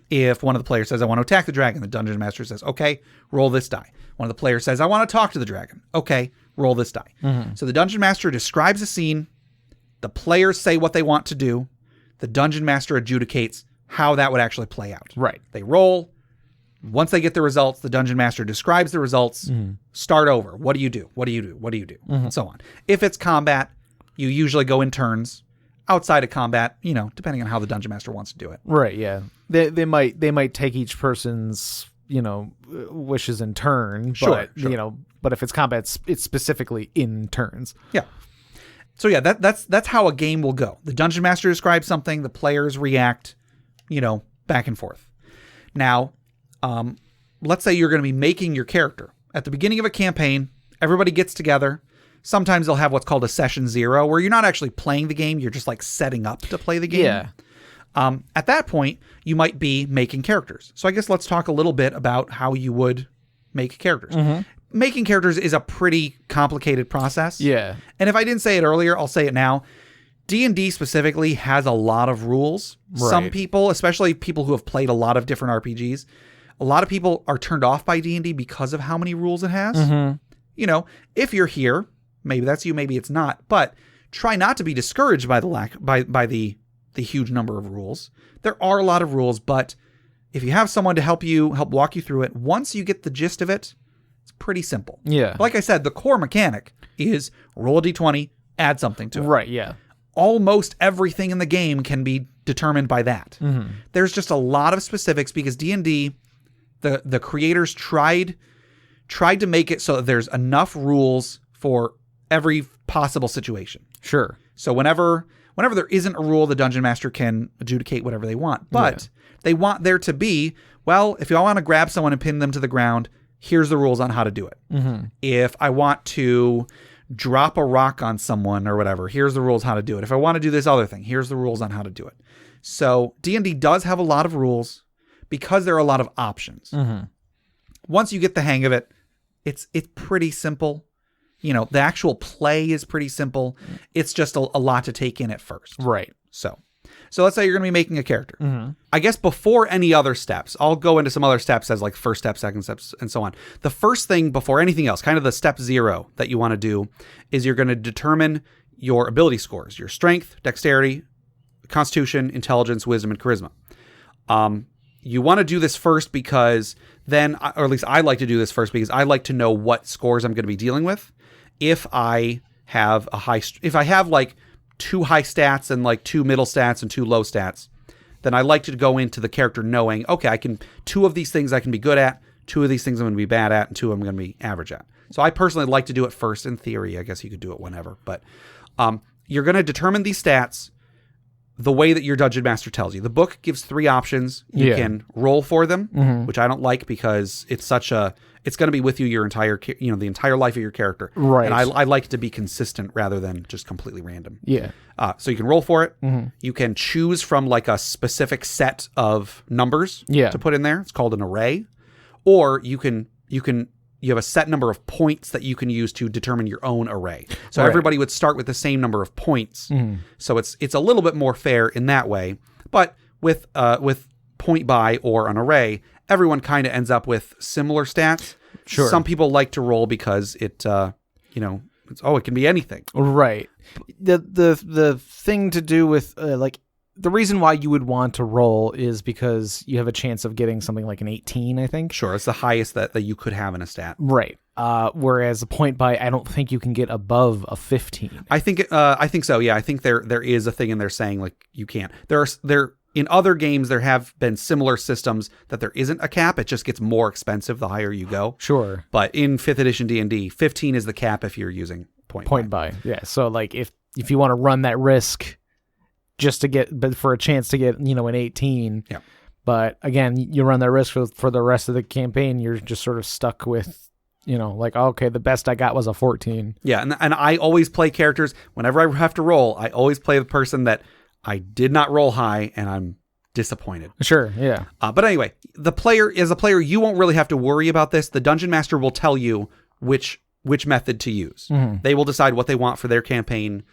If one of the players says, I want to attack the dragon, the Dungeon Master says, okay, roll this die. One of the players says, I want to talk to the dragon. Okay, roll this die. So the Dungeon Master describes a scene. The players say what they want to do. The Dungeon Master adjudicates how that would actually play out. Right. They roll. Once they get the results, the Dungeon Master describes the results. Start over. What do you do? What do you do? What do you do? And so on. If it's combat, you usually go in turns. Outside of combat, depending on how the Dungeon Master wants to do it. Right, yeah. They might take each person's, wishes in turn. Sure. But if it's combat, it's specifically in turns. Yeah. So yeah, that's how a game will go. The Dungeon Master describes something, the players react, back and forth. Now, let's say you're going to be making your character. At the beginning of a campaign, everybody gets together. Sometimes they'll have what's called a session 0, where you're not actually playing the game. You're just like setting up to play the game. Yeah. At that point, you might be making characters. So I guess let's talk a little bit about how you would make characters. Making characters is a pretty complicated process. Yeah. And if I didn't say it earlier, I'll say it now. D&D specifically has a lot of rules. Right. Some people, especially people who have played a lot of different RPGs, a lot of people are turned off by D&D because of how many rules it has. If you're here, maybe that's you, maybe it's not, but try not to be discouraged by the huge number of rules. There are a lot of rules, but if you have someone to help walk you through it, once you get the gist of it, it's pretty simple. Yeah. Like I said, the core mechanic is roll a d20, add something to it. Right, yeah. Almost everything in the game can be determined by that. There's just a lot of specifics because D&D, the creators tried to make it so that there's enough rules for every possible situation. Sure. So whenever there isn't a rule, the Dungeon Master can adjudicate whatever they want. But they want there to be, well, if you want to grab someone and pin them to the ground, here's the rules on how to do it. If I want to drop a rock on someone or whatever, here's the rules how to do it. If I want to do this other thing, here's the rules on how to do it. So D&D does have a lot of rules because there are a lot of options. Once you get the hang of it, it's pretty simple. The actual play is pretty simple. It's just a lot to take in at first. Right. So let's say you're going to be making a character. I guess before any other steps, I'll go into some other steps as like first step, second steps, and so on. The first thing before anything else, kind of the step 0 that you want to do is you're going to determine your ability scores, your strength, dexterity, constitution, intelligence, wisdom, and charisma. You want to do this first because then, or at least I like to do this first because I like to know what scores I'm going to be dealing with. If I have like 2 high stats and like 2 middle stats and 2 low stats, then I like to go into the character knowing, okay, 2 of these things I can be good at, 2 of these things I'm going to be bad at, and 2 I'm going to be average at. So I personally like to do it first in theory. I guess you could do it whenever. But you're going to determine these stats the way that your Dungeon Master tells you. The book gives 3 options. You can roll for them, which I don't like because it's going to be with you your entire, the entire life of your character. Right. And I like it to be consistent rather than just completely random. Yeah. So you can roll for it. You can choose from like a specific set of numbers to put in there. It's called an array. Or you have a set number of points that you can use to determine your own array. So everybody would start with the same number of points. So it's a little bit more fair in that way. But with point buy or an array, everyone kind of ends up with similar stats. Sure. Some people like to roll because it can be anything. Right. The thing to do with the reason why you would want to roll is because you have a chance of getting something like an 18, I think. Sure, it's the highest that you could have in a stat. Right. Whereas a point buy, I don't think you can get above a 15. I think so. Yeah, I think there is a thing in there saying like you can't. In other games there have been similar systems that there isn't a cap. It just gets more expensive the higher you go. Sure. But in 5th edition D&D, 15 is the cap if you're using point buy. Yeah. So like if you want to run that risk just to get, but for a chance to get, an 18. Yeah. But again, you run that risk for the rest of the campaign. You're just sort of stuck with, okay, the best I got was a 14. Yeah. And I always play characters, whenever I have to roll, I always play the person that I did not roll high and I'm disappointed. Sure. Yeah. But anyway, as a player, you won't really have to worry about this. The Dungeon Master will tell you which method to use. They will decide what they want for their campaign.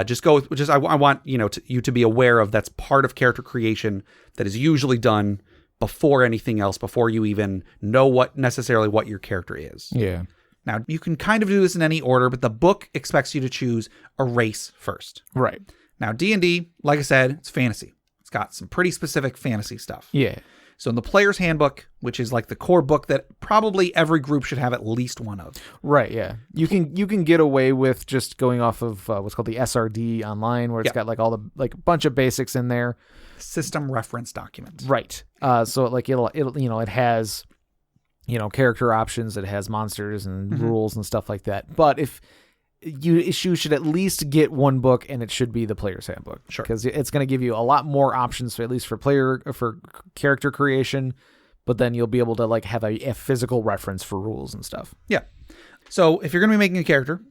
Just go with, I want, you to be aware of that's part of character creation that is usually done before anything else, before you even know what your character is. Yeah. Now, you can kind of do this in any order, but the book expects you to choose a race first. Right. Now, D&D, like I said, it's fantasy. It's got some pretty specific fantasy stuff. Yeah. So in the Player's Handbook, which is like the core book that probably every group should have at least one of. Right, yeah. You can get away with just going off of what's called the SRD online, where it's got like all the bunch of basics in there. System reference document. Right. So like it'll it has character options, it has monsters and rules and stuff like that. But if you should at least get one book, and it should be the Player's Handbook. Sure. Because it's going to give you a lot more options, at least for character creation, but then you'll be able to like have a physical reference for rules and stuff. Yeah. So if you're going to be making a character,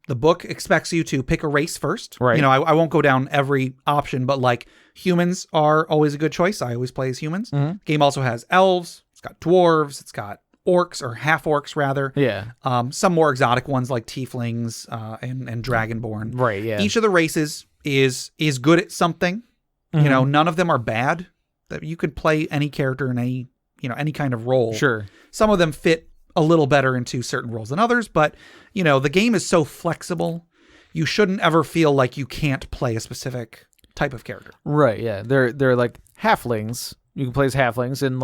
the book expects you to pick a race first. Right. I won't go down every option, but like humans are always a good choice. I always play as humans. The game also has elves. It's got dwarves. It's got orcs, or half orcs rather. Yeah. Some more exotic ones like tieflings and dragonborn. Right. Yeah. Each of the races is good at something. None of them are bad. That you could play any character in any kind of role. Sure. Some of them fit a little better into certain roles than others, but the game is so flexible. You shouldn't ever feel like you can't play a specific type of character. Right. Yeah. They're like halflings. You can play as halflings, and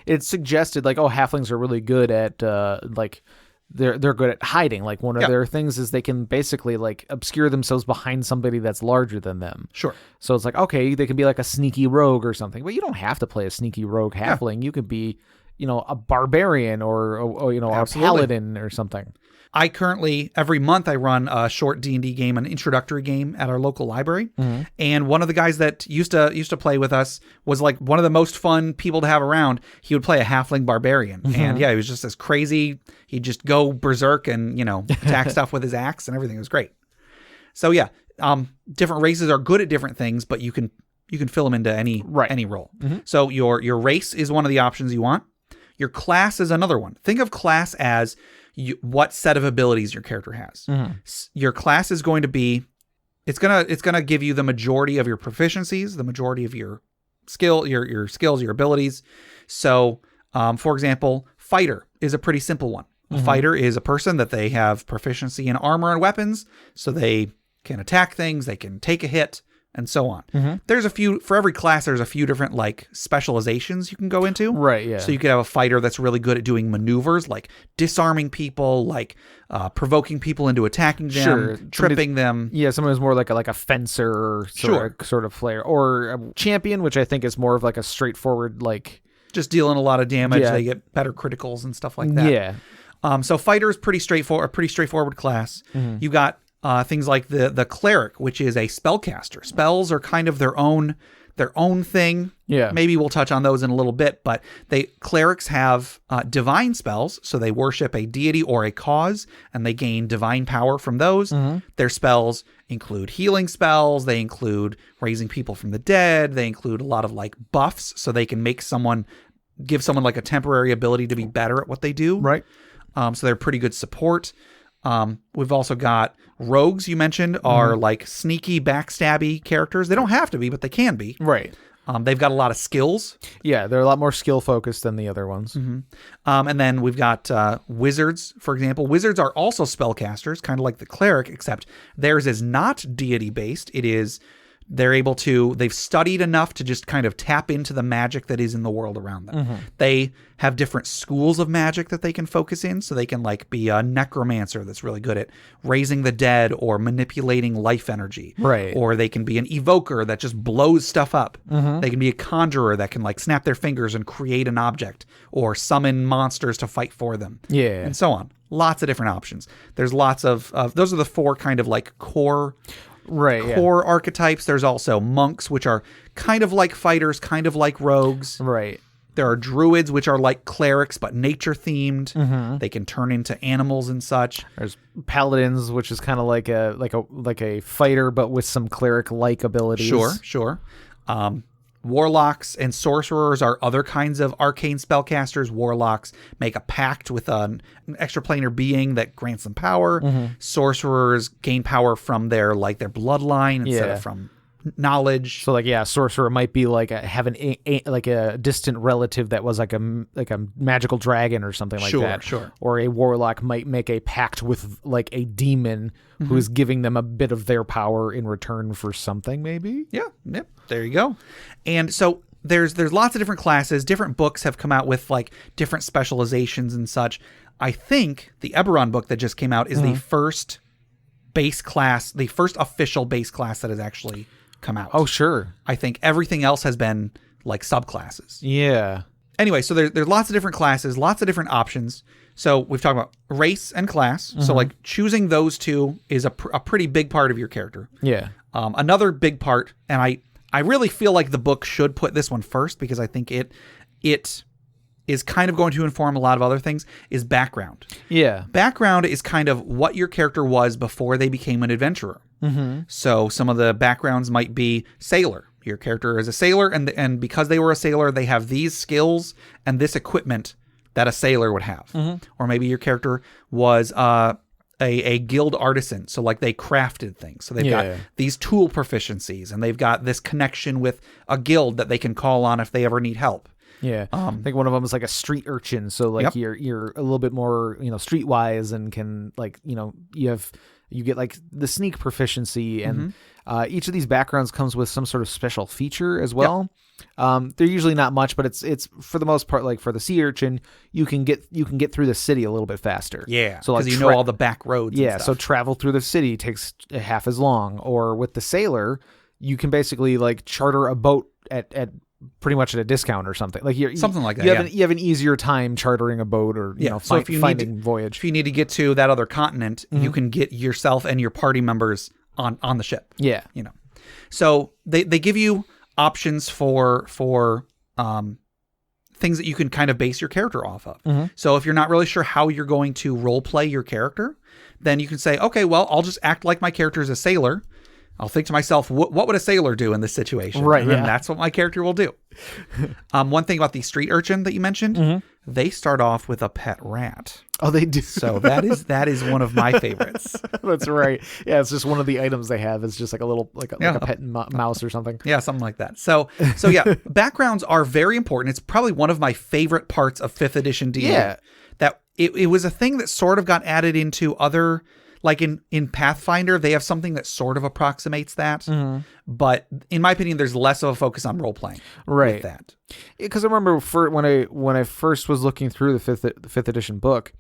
it's suggested like, halflings are really good at they're good at hiding. Like one of their things is they can basically like obscure themselves behind somebody that's larger than them. Sure. So it's like, okay, they can be like a sneaky rogue or something, but you don't have to play a sneaky rogue halfling. You could be, a barbarian or a paladin or something. I currently, every month, I run a short D&D game, an introductory game at our local library. And one of the guys that used to play with us was like one of the most fun people to have around. He would play a halfling barbarian. And he was just as crazy. He'd just go berserk and, attack stuff with his axe and everything. It was great. So different races are good at different things, but you can fill them into any role. So your race is one of the options you want. Your class is another one. Think of class as what set of abilities your character has. Your class is going to be, it's gonna give you the majority of your proficiencies, the majority of your skills, your abilities. So, for example, fighter is a pretty simple one. A fighter is a person that they have proficiency in armor and weapons, so they can attack things, they can take a hit, and so on. There's for every class, there's a few different like specializations you can go into. Right, yeah. So you could have a fighter that's really good at doing maneuvers, like disarming people, like provoking people into attacking them, tripping them. Yeah, someone who's more like a fencer sort of player. Or a champion, which I think is more of like a straightforward, like... just dealing a lot of damage. Yeah. They get better criticals and stuff like that. Yeah. So fighter is pretty straightforward class. You got things like the cleric, which is a spellcaster. Spells are kind of their own thing. Yeah. Maybe we'll touch on those in a little bit, but clerics have divine spells, so they worship a deity or a cause, and they gain divine power from those. Their spells include healing spells. They include raising people from the dead. They include a lot of like buffs, so they can give someone like a temporary ability to be better at what they do. Right. So they're pretty good support. We've also got rogues, you mentioned, are like sneaky, backstabby characters. They don't have to be, but they can be. Right. They've got a lot of skills. Yeah, they're a lot more skill focused than the other ones. And then we've got wizards, for example. Wizards are also spellcasters, kind of like the cleric, except theirs is not deity based. They've studied enough to just kind of tap into the magic that is in the world around them. They have different schools of magic that they can focus in, so they can like be a necromancer that's really good at raising the dead or manipulating life energy. Right. Or they can be an evoker that just blows stuff up. They can be a conjurer that can like snap their fingers and create an object or summon monsters to fight for them. Yeah. And so on. Lots of different options. There's lots of those are the four kind of like core archetypes. There's also monks, which are kind of like fighters, kind of like rogues. Right. There are druids, which are like clerics but nature themed. They can turn into animals and such. There's paladins, which is kind of like a fighter but with some cleric like abilities. Sure. Warlocks and sorcerers are other kinds of arcane spellcasters. Warlocks make a pact with an extraplanar being that grants them power. Sorcerers gain power from their bloodline instead of from knowledge. So like, yeah, sorcerer might be like having a distant relative that was like a magical dragon or something like that. Sure. Or a warlock might make a pact with like a demon who's giving them a bit of their power in return for something, maybe. Yeah. Yep. There you go. And so there's lots of different classes. Different books have come out with like different specializations and such. I think the Eberron book that just came out is the first base class, the first official base class that has actually come out. Oh, sure. I think everything else has been like subclasses. Yeah. Anyway, so there's lots of different classes, lots of different options. So we've talked about race and class. So like choosing those two is a pretty big part of your character. Yeah. Another big part, and I really feel like the book should put this one first because I think it is kind of going to inform a lot of other things, is background. Yeah. Background is kind of what your character was before they became an adventurer. So some of the backgrounds might be sailor. Your character is a sailor, and because they were a sailor, they have these skills and this equipment that a sailor would have. Or maybe your character was a guild artisan, so like they crafted things. So they've got these tool proficiencies, and they've got this connection with a guild that they can call on if they ever need help. Yeah, I think one of them is like a street urchin. So like you're a little bit more streetwise and can like you get like the sneak proficiency, and each of these backgrounds comes with some sort of special feature as well. They're usually not much, but it's for the most part, like for the sea urchin, you can get through the city a little bit faster. Yeah, so like know all the back roads. Yeah, and stuff. So travel through the city takes half as long. Or with the sailor, you can basically like charter a boat at pretty much at a discount or something. Like something like that. You have an easier time chartering a boat or finding voyage. If you need to get to that other continent, you can get yourself and your party members on the ship. Yeah, So they give you options for things that you can kind of base your character off of. So if you're not really sure how you're going to role play your character, then you can say, okay, well, I'll just act like my character is a sailor. I'll think to myself, what would a sailor do in this situation? Right, and then that's what my character will do. One thing about the street urchin that you mentioned, they start off with a pet rat. Oh, they do. So that is one of my favorites. That's right. Yeah, it's just one of the items they have. It's just like a little like a pet mouse or something. Yeah, something like that. So yeah, backgrounds are very important. It's probably one of my favorite parts of 5th edition D&D. Yeah. That it was a thing that sort of got added into other Like in Pathfinder, they have something that sort of approximates that. But in my opinion, there's less of a focus on role-playing with that. Because I remember when I first was looking through the fifth edition book,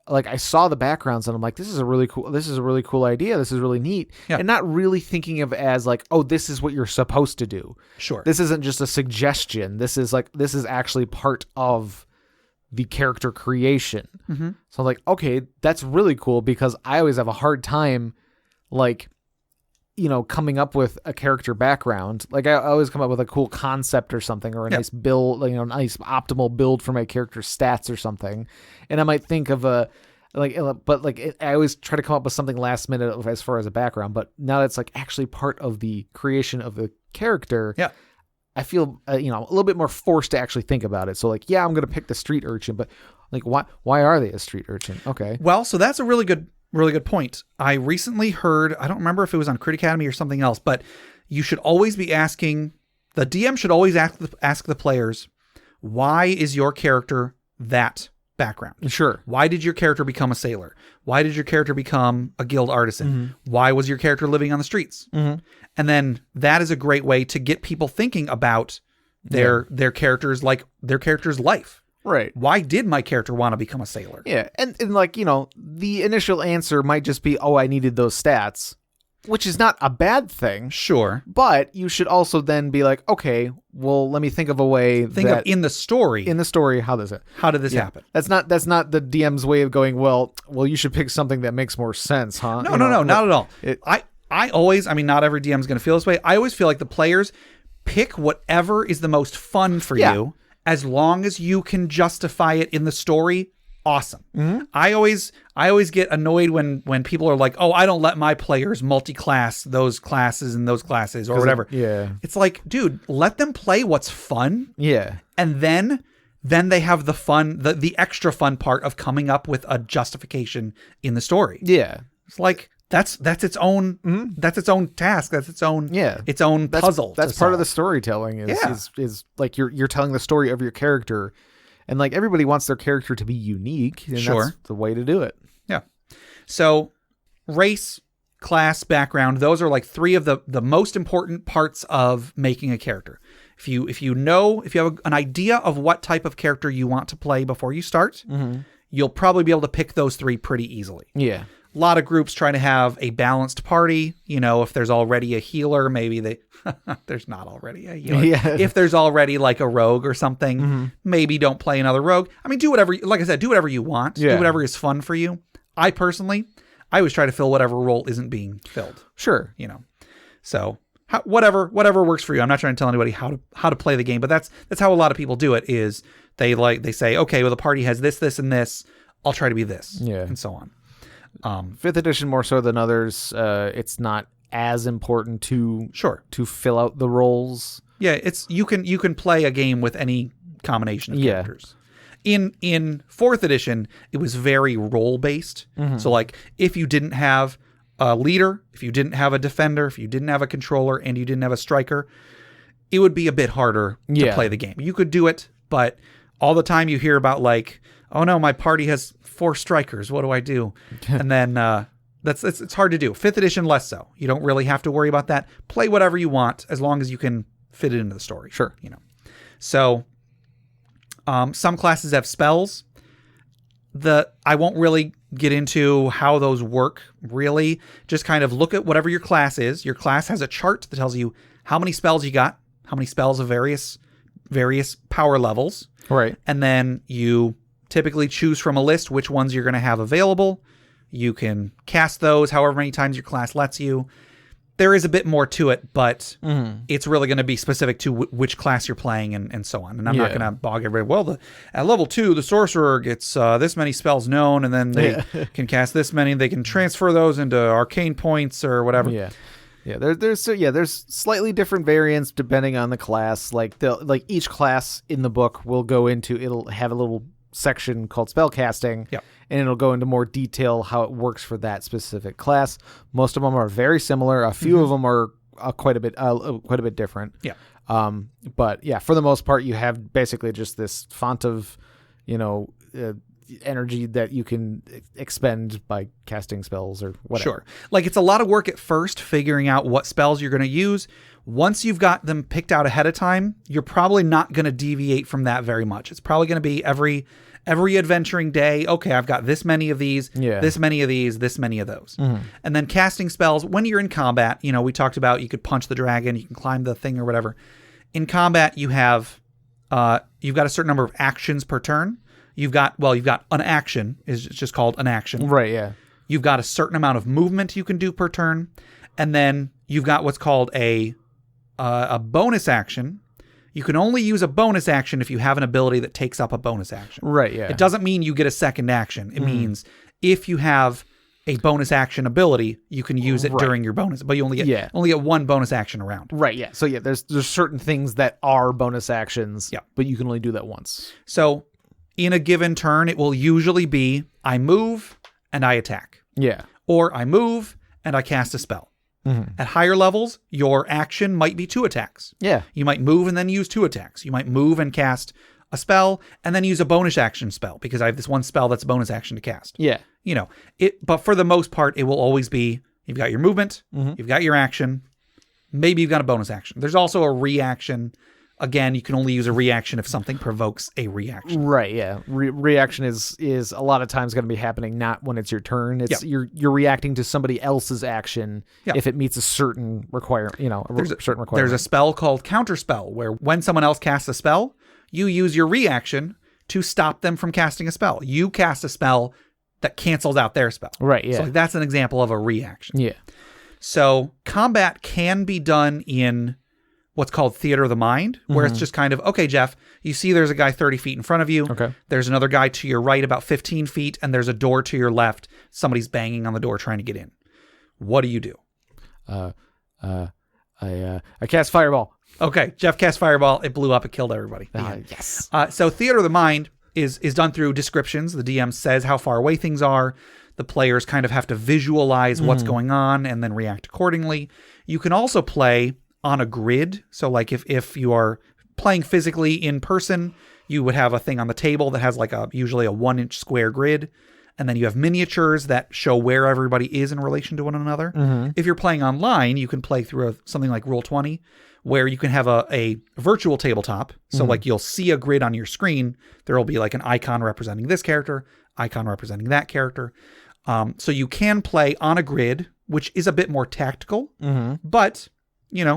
like I saw the backgrounds and I'm like, this is a really cool idea. This is really neat. Yeah. And not really thinking of as like, oh, this is what you're supposed to do. Sure. This isn't just a suggestion. This is actually part of the character creation. So I'm like, okay, that's really cool, because I always have a hard time, like, coming up with a character background. Like I always come up with a cool concept or something, or a nice build, nice optimal build for my character's stats or something. And I might think of I always try to come up with something last minute as far as a background. But now that's like actually part of the creation of the character. Yeah. I feel, a little bit more forced to actually think about it. So like, yeah, I'm going to pick the street urchin, but like, why are they a street urchin? Okay. Well, so that's a really good point. I recently heard, I don't remember if it was on Crit Academy or something else, but you should always be asking, the DM should always ask the players, why is your character that background? Sure. Why did your character become a sailor? Why did your character become a guild artisan? Why was your character living on the streets? And then that is a great way to get people thinking about their character's life. Right. Why did my character want to become a sailor? Yeah. And like, the initial answer might just be, oh, I needed those stats, which is not a bad thing. Sure. But you should also then be like, okay, well, let me think of a way of in the story, how did this happen? That's not the DM's way of going, well, you should pick something that makes more sense, huh? No, not at all. I always, not every DM is going to feel this way. I always feel like the players pick whatever is the most fun for you, as long as you can justify it in the story. Awesome. I always get annoyed when people are like, oh, I don't let my players multi-class those classes and those classes or whatever. It's like, dude, let them play what's fun. Yeah. And then they have the fun, the extra fun part of coming up with a justification in the story. Yeah. It's like, that's its own that's its own task. That's its own puzzle. That's part of the storytelling is like you're telling the story of your character, and like everybody wants their character to be unique, and that's the way to do it. Yeah. So race, class, background, those are like three of the most important parts of making a character. If you have an idea of what type of character you want to play before you start, you'll probably be able to pick those three pretty easily. Yeah. A lot of groups try to have a balanced party. If there's already a healer, maybe there's not already a healer. Yeah. If there's already like a rogue or something, maybe don't play another rogue. do whatever, like I said, do whatever you want. Do whatever is fun for you. I always try to fill whatever role isn't being filled. Sure. So whatever works for you. I'm not trying to tell anybody how to play the game, but that's how a lot of people do it. Is they say, okay, well, the party has this, and this. I'll try to be this, and so on. 5th edition more so than others. It's not as important to fill out the roles. Yeah, it's you can play a game with any combination of characters. In 4th edition, it was very role based. So like if you didn't have a leader, if you didn't have a defender, if you didn't have a controller, and you didn't have a striker, it would be a bit harder to play the game. You could do it, but all the time you hear about like, oh no, my party has 4 strikers. What do I do? And then it's hard to do. 5th edition, less so. You don't really have to worry about that. Play whatever you want as long as you can fit it into the story. Sure. So some classes have spells. I won't really get into how those work, really. Just kind of look at whatever your class is. Your class has a chart that tells you how many spells you got, how many spells of various power levels. Right. And then you typically choose from a list which ones you're going to have available. You can cast those however many times your class lets you. There is a bit more to it, but it's really going to be specific to which class you're playing and so on. And I'm not going to bog everybody. Well, at level 2, the sorcerer gets this many spells known, and then they can cast this many. They can transfer those into arcane points or whatever. Yeah. Yeah, there's slightly different variants depending on the class. Like each class in the book it'll have a little section called spellcasting, and it'll go into more detail how it works for that specific class. Most of them are very similar. A few of them are quite a bit different. Yeah. But yeah, for the most part, you have basically just this font of, energy that you can expend by casting spells or whatever. Sure. Like, it's a lot of work at first figuring out what spells you're going to use. Once you've got them picked out ahead of time, you're probably not going to deviate from that very much. It's probably going to be every adventuring day, okay, I've got this many of these, this many of these, this many of those. And then casting spells, when you're in combat, we talked about you could punch the dragon, you can climb the thing or whatever. In combat, you've got a certain number of actions per turn. You've got an action, it's just called an action. Right, yeah. You've got a certain amount of movement you can do per turn. And then you've got what's called a bonus action. You can only use a bonus action if you have an ability that takes up a bonus action. Right, yeah. It doesn't mean you get a second action. It means if you have a bonus action ability, you can use it during your bonus, but you only get one bonus action around. Right, yeah. So there's certain things that are bonus actions, but you can only do that once. So in a given turn, it will usually be I move and I attack. Yeah. Or I move and I cast a spell. At higher levels, your action might be 2 attacks. Yeah. You might move and then use 2 attacks. You might move and cast a spell and then use a bonus action spell because I have this one spell that's a bonus action to cast. Yeah. But for the most part, it will always be, you've got your movement, you've got your action, maybe you've got a bonus action. There's also a reaction. Again, you can only use a reaction if something provokes a reaction. Right, yeah. Reaction is a lot of times going to be happening not when it's your turn. It's you're reacting to somebody else's action if it meets a certain requirement, certain requirement. There's a spell called Counterspell where when someone else casts a spell, you use your reaction to stop them from casting a spell. You cast a spell that cancels out their spell. Right, yeah. So that's an example of a reaction. Yeah. So combat can be done in what's called theater of the mind, where it's just kind of, okay, Jeff, you see there's a guy 30 feet in front of you. Okay. There's another guy to your right about 15 feet, and there's a door to your left. Somebody's banging on the door trying to get in. What do you do? I cast Fireball. Okay, Jeff cast Fireball. It blew up. It killed everybody. Yes. So theater of the mind is done through descriptions. The DM says how far away things are. The players kind of have to visualize what's going on and then react accordingly. You can also play on a grid. So like if you are playing physically in person, you would have a thing on the table that has like usually a 1-inch square grid. And then you have miniatures that show where everybody is in relation to one another. If you're playing online, you can play through something like Roll20, where you can have a virtual tabletop. So like you'll see a grid on your screen. There will be like an icon representing this character, icon representing that character. So you can play on a grid, which is a bit more tactical, but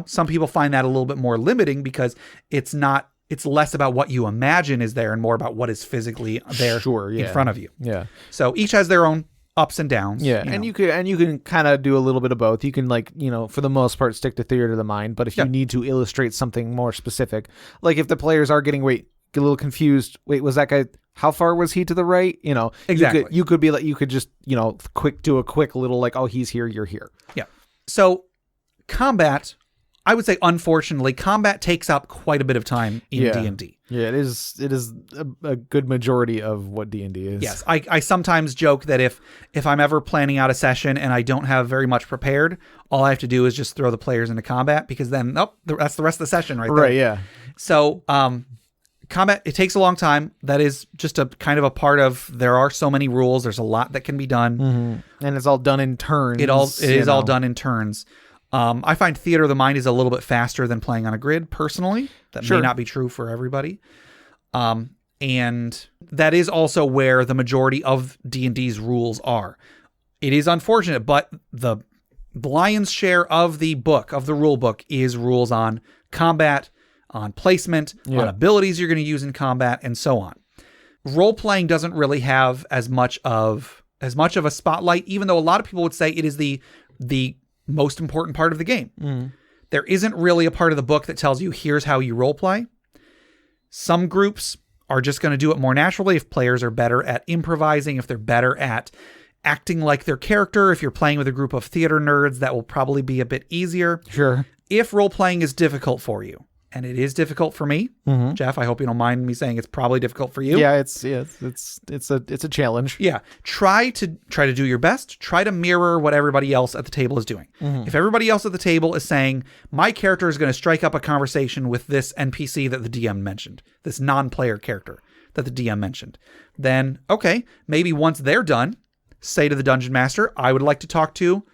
some people find that a little bit more limiting because it's less about what you imagine is there and more about what is physically there in front of you. Yeah. So each has their own ups and downs. Yeah. And you can kind of do a little bit of both. You can for the most part stick to theater of the mind, but if you need to illustrate something more specific, like if the players are get a little confused, was that guy, how far was he to the right? Exactly. You could be like, you could just, do a quick little like, oh, he's here, you're here. Yeah. So combat, I would say, unfortunately, combat takes up quite a bit of time in D&D. Yeah, it is a good majority of what D&D is. Yes, I sometimes joke that if I'm ever planning out a session and I don't have very much prepared, all I have to do is just throw the players into combat because then, that's the rest of the session right there. Right, yeah. So, combat, it takes a long time. That is just a kind of a part of, there are so many rules. There's a lot that can be done. And it's all done in turns. It is all done in turns. I find theater of the mind is a little bit faster than playing on a grid, personally. That may not be true for everybody. And that is also where the majority of D&D's rules are. It is unfortunate, but the lion's share of the rule book is rules on combat, on placement, on abilities you're going to use in combat, and so on. Role-playing doesn't really have as much of a spotlight, even though a lot of people would say it is the most important part of the game. There isn't really a part of the book that tells you here's how you role play. Some groups are just going to do it more naturally if players are better at improvising, if they're better at acting like their character. If you're playing with a group of theater nerds, that will probably be a bit easier. Sure. If role playing is difficult for you, and it is difficult for me, Jeff, I hope you don't mind me saying it's probably difficult for you. Yeah, it's a challenge. Yeah, try to do your best. Try to mirror what everybody else at the table is doing. If everybody else at the table is saying, my character is going to strike up a conversation with this NPC that the DM mentioned, this non-player character, that the DM mentioned. Then, okay, maybe once they're done, say to the dungeon master, I would like to talk to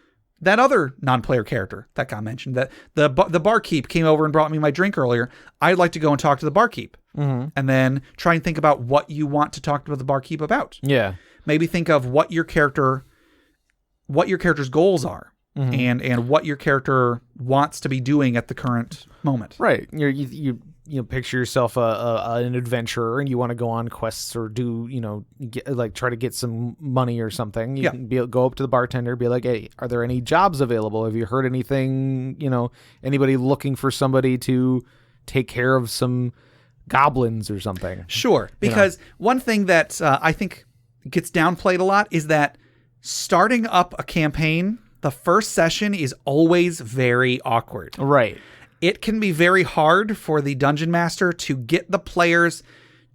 that other non-player character that got mentioned, that the barkeep came over and brought me my drink earlier. I'd like to go and talk to the barkeep. And then try and think about what you want to talk to the barkeep about. Yeah. Maybe think of what your character's goals are. And what your character wants to be doing at the current moment. Right. You picture yourself an adventurer and you want to go on quests or do, try to get some money or something. You can go up to the bartender, be like, hey, are there any jobs available? Have you heard anything, anybody looking for somebody to take care of some goblins or something? Sure. Because one thing that I think gets downplayed a lot is that starting up a campaign, the first session is always very awkward. Right. It can be very hard for the dungeon master to get the players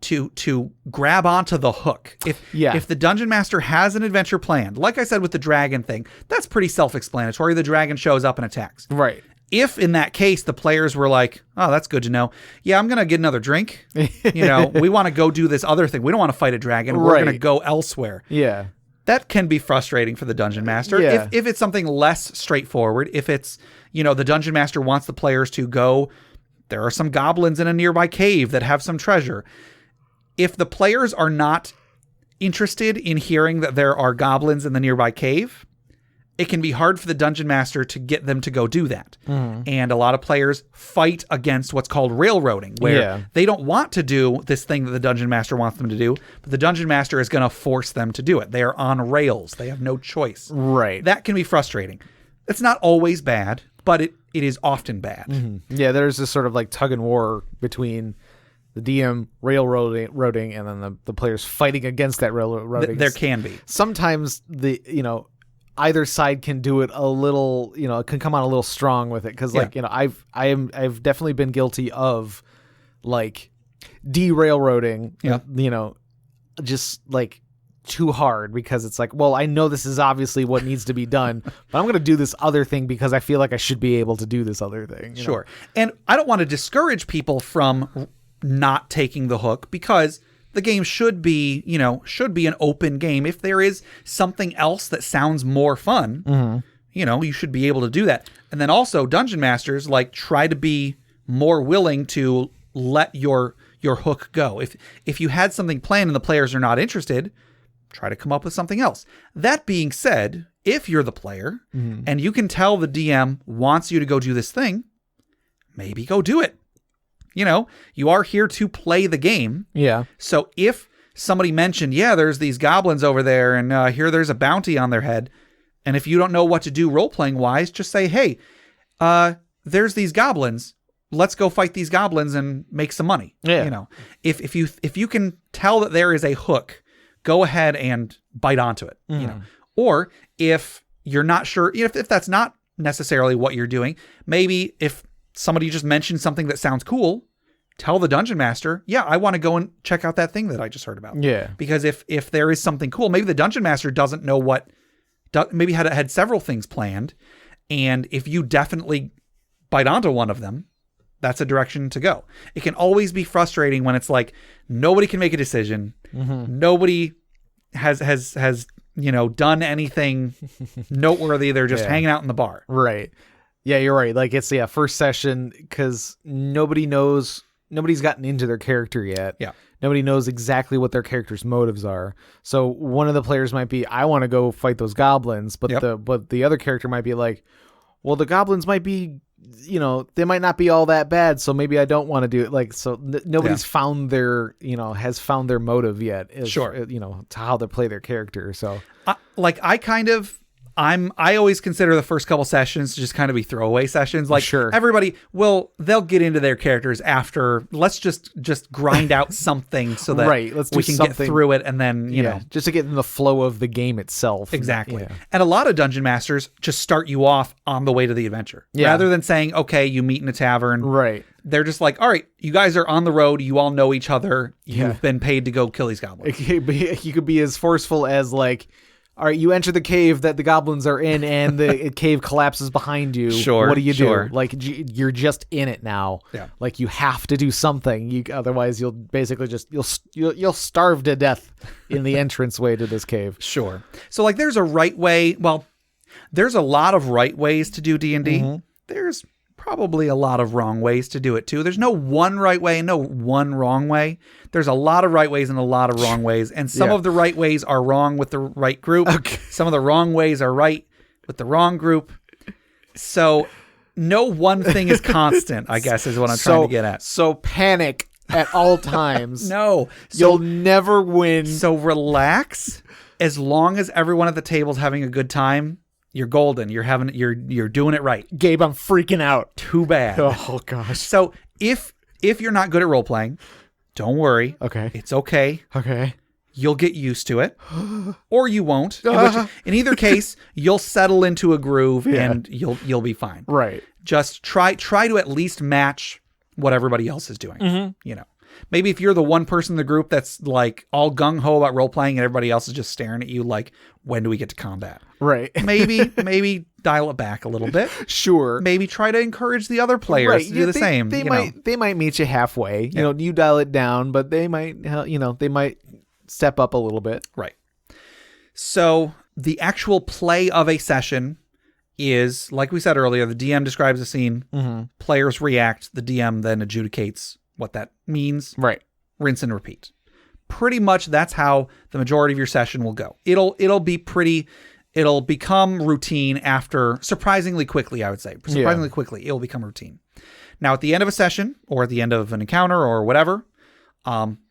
to grab onto the hook. If the dungeon master has an adventure planned, like I said with the dragon thing, that's pretty self-explanatory. The dragon shows up and attacks. Right. If in that case the players were like, oh, that's good to know. Yeah, I'm going to get another drink. We want to go do this other thing. We don't want to fight a dragon. We're going to go elsewhere. Yeah. That can be frustrating for the dungeon master. Yeah. If it's something less straightforward, if it's, the dungeon master wants the players to go, there are some goblins in a nearby cave that have some treasure. If the players are not interested in hearing that there are goblins in the nearby cave, it can be hard for the dungeon master to get them to go do that. And a lot of players fight against what's called railroading, where they don't want to do this thing that the dungeon master wants them to do, but the dungeon master is going to force them to do it. They are on rails. They have no choice. Right. That can be frustrating. It's not always bad, but it is often bad. Yeah, there's this sort of like tug and war between the DM railroading and then the players fighting against that railroading. There can be. Sometimes either side can do it a little, it can come on a little strong with it. Cause I've definitely been guilty of like derailroading, just like too hard because it's like, well, I know this is obviously what needs to be done, but I'm going to do this other thing because I feel like I should be able to do this other thing. Sure. And I don't want to discourage people from not taking the hook because the game should be an open game. If there is something else that sounds more fun, you should be able to do that. And then also dungeon masters try to be more willing to let your hook go. If you had something planned and the players are not interested, try to come up with something else. That being said, if you're the player and you can tell the DM wants you to go do this thing, maybe go do it. You are here to play the game. Yeah. So if somebody mentioned, there's these goblins over there and there's a bounty on their head. And if you don't know what to do role-playing wise, just say, hey, there's these goblins. Let's go fight these goblins and make some money. Yeah. If you can tell that there is a hook, go ahead and bite onto it. Or if you're not sure, if that's not necessarily what you're doing, maybe if somebody just mentioned something that sounds cool, tell the dungeon master, I want to go and check out that thing that I just heard about. Yeah. Because if there is something cool, maybe the dungeon master doesn't know maybe had several things planned. And if you definitely bite onto one of them, that's a direction to go. It can always be frustrating when it's like, nobody can make a decision. Nobody has done anything noteworthy. They're just hanging out in the bar. Right. Yeah, you're right. Like it's first session because nobody's gotten into their character yet. Yeah. Nobody knows exactly what their character's motives are. So one of the players might be, I want to go fight those goblins, but the other character might be like, well, the goblins might be, they might not be all that bad, so maybe I don't want to do it. Nobody's found their, has found their motive yet. To how to play their character. So I always consider the first couple sessions to just kind of be throwaway sessions. Sure. Everybody, they'll get into their characters after. Let's just grind out something so that we can get through it, and then just to get in the flow of the game itself. Exactly. Yeah. And a lot of dungeon masters just start you off on the way to the adventure, rather than saying, "Okay, you meet in a tavern." Right. They're just like, all right, you guys are on the road. You all know each other. You've been paid to go kill these goblins. You could be as forceful as like, all right, you enter the cave that the goblins are in, and the cave collapses behind you. Sure. What do you do? Like, you're just in it now. Yeah. Like, you have to do something. Otherwise, you'll basically just you'll starve to death in the entranceway to this cave. Sure. So, like, there's a right way. Well, there's a lot of right ways to do D&D. Mm-hmm. There's probably a lot of wrong ways to do it too. There's no one right way and no one wrong way. There's a lot of right ways and a lot of wrong ways. And some of the right ways are wrong with the right group. Okay. Some of the wrong ways are right with the wrong group. So no one thing is constant, I guess, is what I'm trying to get at. So panic at all times. No. You'll never win. So relax. As long as everyone at the table is having a good time, you're golden. You're doing it right. Gabe, I'm freaking out. Too bad. Oh gosh. So if you're not good at role playing, don't worry. Okay. It's okay. Okay. You'll get used to it, or you won't. In either case, you'll settle into a groove and you'll be fine. Right. Just try to at least match what everybody else is doing. Mm-hmm. You know. Maybe if you're the one person in the group that's like all gung-ho about role-playing and everybody else is just staring at you like, when do we get to combat? Right. Maybe dial it back a little bit. Sure. Maybe try to encourage the other players to do the same. They might meet you halfway. You know, you dial it down, but they might step up a little bit. Right. So the actual play of a session is, like we said earlier, the DM describes the scene, players react, the DM then adjudicates what that means. Right. Rinse and repeat. Pretty much that's how the majority of your session will go. It'll become routine after surprisingly quickly, I would say. Surprisingly quickly, it'll become routine. Now, at the end of a session or at the end of an encounter or whatever,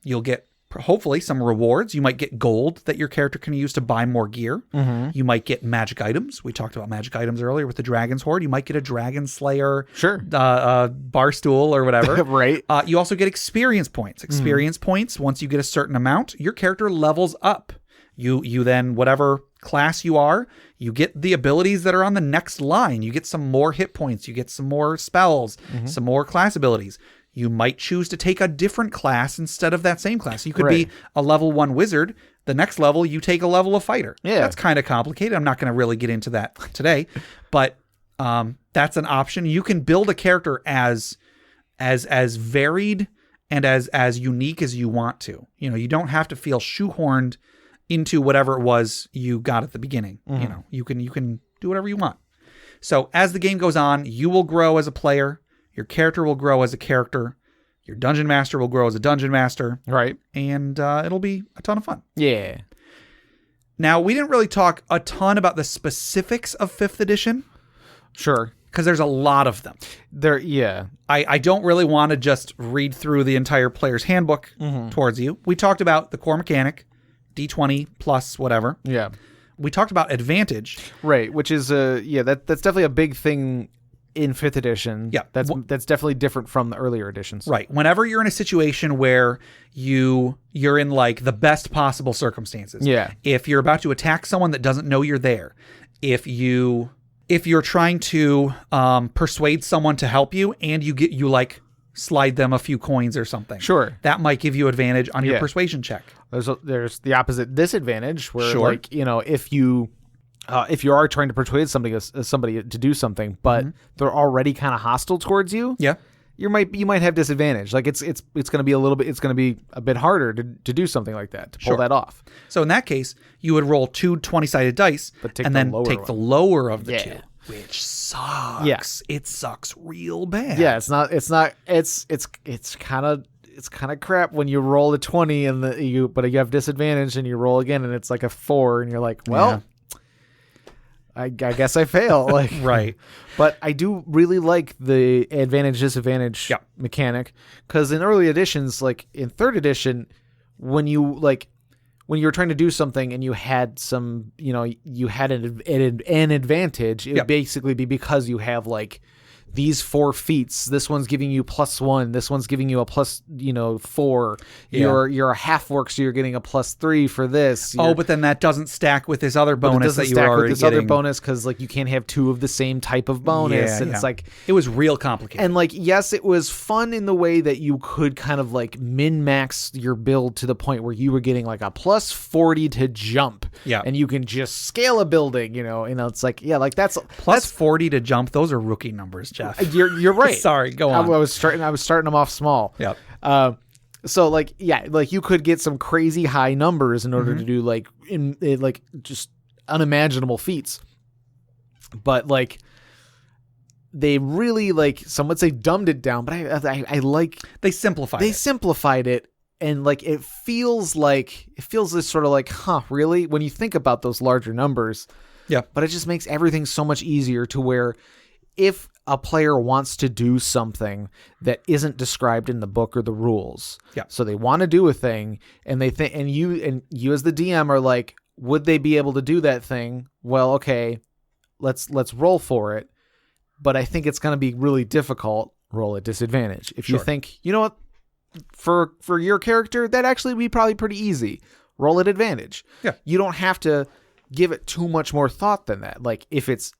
you'll get hopefully some rewards. You might get gold that your character can use to buy more gear. Mm-hmm. You might get magic items. We talked about magic items earlier with the Dragon's Hoard. You might get a Dragon Slayer, bar stool or whatever. Right. You also get experience points. Experience points, once you get a certain amount, your character levels up. You then, whatever class you are, you get the abilities that are on the next line. You get some more hit points. You get some more spells, some more class abilities. You might choose to take a different class instead of that same class. You could be a level 1 wizard. The next level, you take a level of fighter. Yeah. That's kind of complicated. I'm not going to really get into that today, but that's an option. You can build a character as varied and as unique as you want to. You know, you don't have to feel shoehorned into whatever it was you got at the beginning. You know, you can do whatever you want. So as the game goes on, you will grow as a player. Your character will grow as a character. Your dungeon master will grow as a dungeon master. Right. And it'll be a ton of fun. Yeah. Now, we didn't really talk a ton about the specifics of 5th edition. Sure. Because there's a lot of them. I don't really want to just read through the entire player's handbook towards you. We talked about the core mechanic, D20 plus whatever. Yeah. We talked about advantage. Right, which is, that's definitely a big thing in 5th edition. Yeah. That's definitely different from the earlier editions. Right. Whenever you're in a situation where you're in like the best possible circumstances. Yeah. If you're about to attack someone that doesn't know you're there, if you're trying to persuade someone to help you and you like slide them a few coins or something. Sure. That might give you advantage on your persuasion check. There's the opposite disadvantage where like, you know, if you are trying to persuade somebody to do something, but they're already kind of hostile towards you, you might have disadvantage. Like it's going to be a bit harder to do something like that, to pull that off. So in that case, you would roll 2 20-sided dice and then take the lower of the two, which sucks. Yeah. It sucks real bad. Yeah, it's kind of crap when you roll a 20 but you have disadvantage and you roll again and it's like a 4 and you're like, well. Yeah. I guess I fail. Like, right. But I do really like the advantage disadvantage mechanic, because in early editions, like in 3rd edition, when you were trying to do something and you had some, you know, you had an advantage, it would basically be because you have like these 4 feats. This one's giving you +1. This one's giving you a plus, 4. Yeah. You're a half orc, so you're getting a +3 for this. But then that doesn't stack with this other bonus that you were already with this getting. other bonus because like you can't have 2 of the same type of bonus, and it's like it was real complicated. And like yes, it was fun in the way that you could kind of like min-max your build to the point where you were getting like a +40 to jump. Yeah, and you can just scale a building. It's like that's +40 to jump. Those are rookie numbers, Jeff. You're right. Sorry, go on. I was starting them off small. Yep. So like you could get some crazy high numbers in order to do like just unimaginable feats, but like they really some would say dumbed it down, but I like they simplified it, and like it feels this sort of like really when you think about those larger numbers. Yeah, but it just makes everything so much easier to where if a player wants to do something that isn't described in the book or the rules. Yeah. So they want to do a thing and they think, and you as the DM are like, would they be able to do that thing? Well, okay, let's roll for it. But I think it's going to be really difficult. Roll at disadvantage. If you think, you know what, for your character, that actually would be probably pretty easy. Roll at advantage. Yeah. You don't have to give it too much more thought than that. Like if it's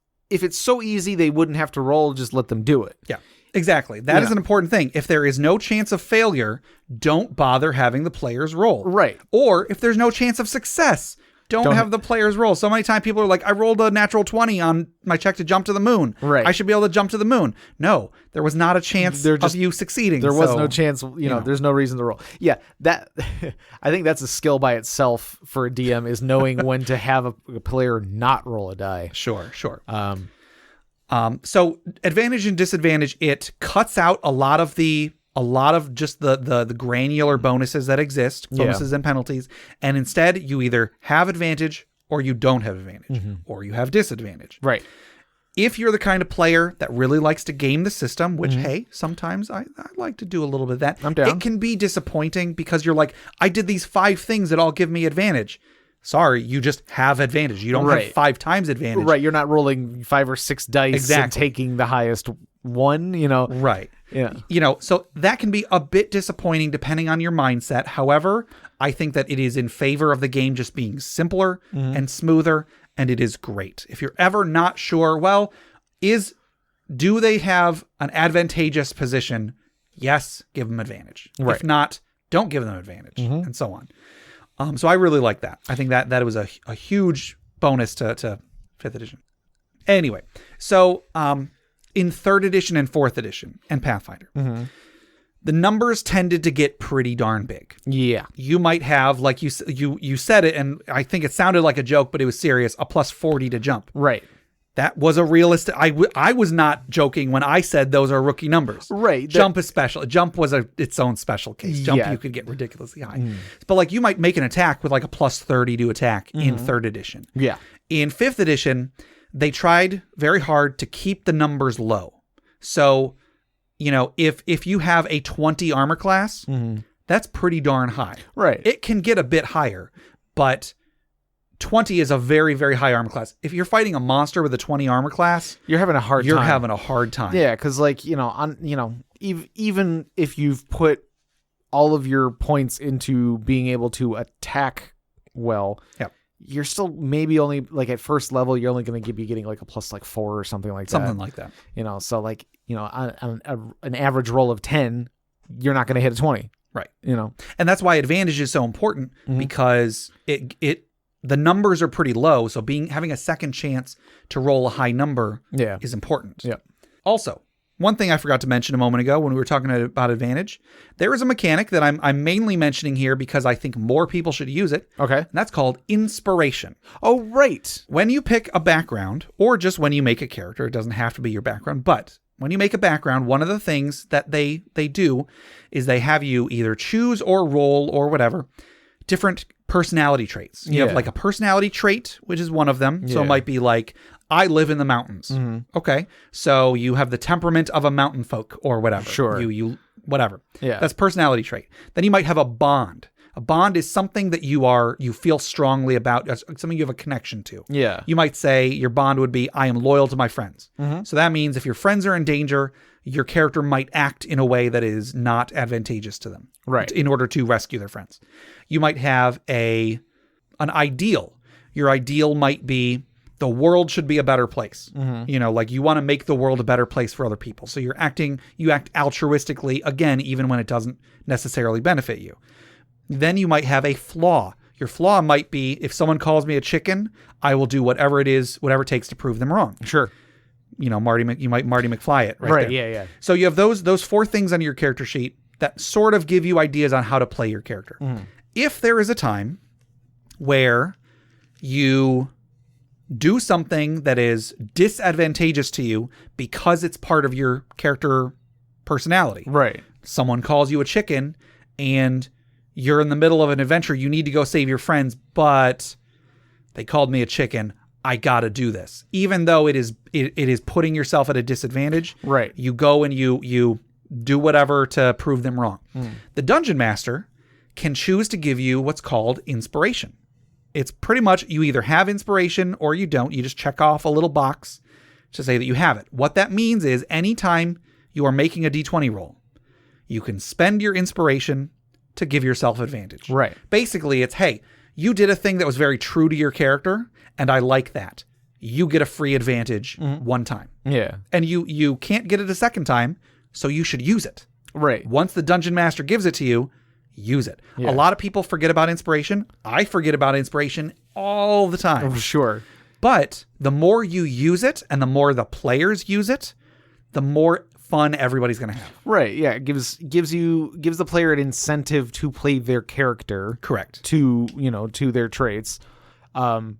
so easy they wouldn't have to roll, just let them do it. Yeah, exactly. That is an important thing. If there is no chance of failure, don't bother having the players roll. Right. Or if there's no chance of success, don't have the players roll. So many times people are like, I rolled a natural 20 on my check to jump to the moon. Right. I should be able to jump to the moon. No, there was not a chance of you succeeding. There was no chance, there's no reason to roll. Yeah, that I think that's a skill by itself for a DM is knowing when to have a player not roll a die. Sure. So advantage and disadvantage, it cuts out a lot of just the granular bonuses that exist, bonuses and penalties. And instead you either have advantage or you don't have advantage or you have disadvantage. Right. If you're the kind of player that really likes to game the system, which, hey, sometimes I like to do a little bit of that. I'm down. It can be disappointing because you're like, I did these 5 things that all give me advantage. Sorry, you just have advantage. You don't have 5 times advantage. Right, you're not rolling 5 or 6 dice and taking the highest one, Right. Yeah. So that can be a bit disappointing depending on your mindset. However, I think that it is in favor of the game just being simpler and smoother, and it is great. If you're ever not sure, do they have an advantageous position? Yes, give them advantage. Right. If not, don't give them advantage, and so on. So I really like that. I think that was a huge bonus to 5th edition. Anyway, so in 3rd edition and 4th edition and Pathfinder, the numbers tended to get pretty darn big. Yeah. You might have, like you said it, and I think it sounded like a joke, but it was serious, a +40 to jump. Right. That was a realistic... I was not joking when I said those are rookie numbers. Right. Jump is special. Jump was its own special case. Jump, you could get ridiculously high. But like you might make an attack with like a +30 to attack in 3rd edition. Yeah. In 5th edition, they tried very hard to keep the numbers low. So, if you have a 20 armor class, that's pretty darn high. Right. It can get a bit higher, but 20 is a very, very high armor class. If you're fighting a monster with a 20 armor class, you're having a hard time. Yeah, because even if you've put all of your points into being able to attack well, you're still maybe only like at first level, you're only going to be getting like a +4 or something like that. Something like that. So like, on an average roll of 10, you're not going to hit a 20. Right. And that's why advantage is so important because the numbers are pretty low. So having a second chance to roll a high number is important. Yeah. Also, one thing I forgot to mention a moment ago when we were talking about advantage, there is a mechanic that I'm mainly mentioning here because I think more people should use it. Okay. And that's called inspiration. Oh, right. When you pick a background, or just when you make a character, it doesn't have to be your background, but when you make a background, one of the things that they do is they have you either choose or roll or whatever different personality traits. You have like a personality trait, which is one of them. So it might be like, I live in the mountains. Okay. So you have the temperament of a mountain folk or whatever. Sure. You whatever. Yeah. That's personality trait. Then you might have a bond. A bond is something that you feel strongly about, something you have a connection to. Yeah. You might say your bond would be, I am loyal to my friends. So that means if your friends are in danger, your character might act in a way that is not advantageous to them. Right. In order to rescue their friends. You might have an ideal. Your ideal might be the world should be a better place. You know, like you want to make the world a better place for other people. So you act altruistically, again, even when it doesn't necessarily benefit you. Then you might have a flaw. Your flaw might be, if someone calls me a chicken, I will do whatever it takes to prove them wrong. Sure. You know, you might Marty McFly it. Right. There. Yeah. So you have those 4 things on your character sheet that sort of give you ideas on how to play your character. If there is a time where you do something that is disadvantageous to you because it's part of your character personality. Right. Someone calls you a chicken and you're in the middle of an adventure. You need to go save your friends, but they called me a chicken. I got to do this. Even though it is putting yourself at a disadvantage. Right. You go and you do whatever to prove them wrong. The Dungeon Master can choose to give you what's called inspiration. It's pretty much you either have inspiration or you don't. You just check off a little box to say that you have it. What that means is anytime you are making a D20 roll, you can spend your inspiration to give yourself advantage. Right. Basically, it's, hey, you did a thing that was very true to your character, and I like that. You get a free advantage one time. Yeah. And you can't get it a second time, so you should use it. Right. Once the Dungeon Master gives it to you, use it. Yeah. A lot of people forget about inspiration. I forget about inspiration all the time. Oh, sure. But the more you use it and the more the players use it, the more fun everybody's going to have. Right. Yeah. It gives the player an incentive to play their character. Correct. To their traits. And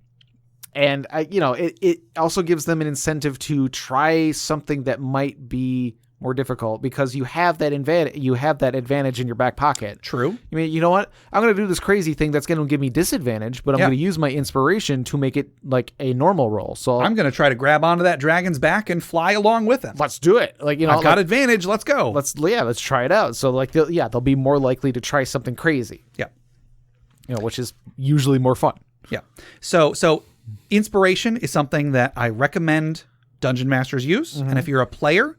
it also gives them an incentive to try something that might be more difficult because you have that advantage in your back pocket. True. I mean, you know what? I'm going to do this crazy thing that's going to give me disadvantage, but I'm going to use my inspiration to make it like a normal roll. So I'm going to try to grab onto that dragon's back and fly along with him. Let's do it. Like, I've got advantage. Let's go. Let's try it out. So like, they'll be more likely to try something crazy. Yeah. Which is usually more fun. Yeah. So inspiration is something that I recommend Dungeon Masters use. And if you're a player,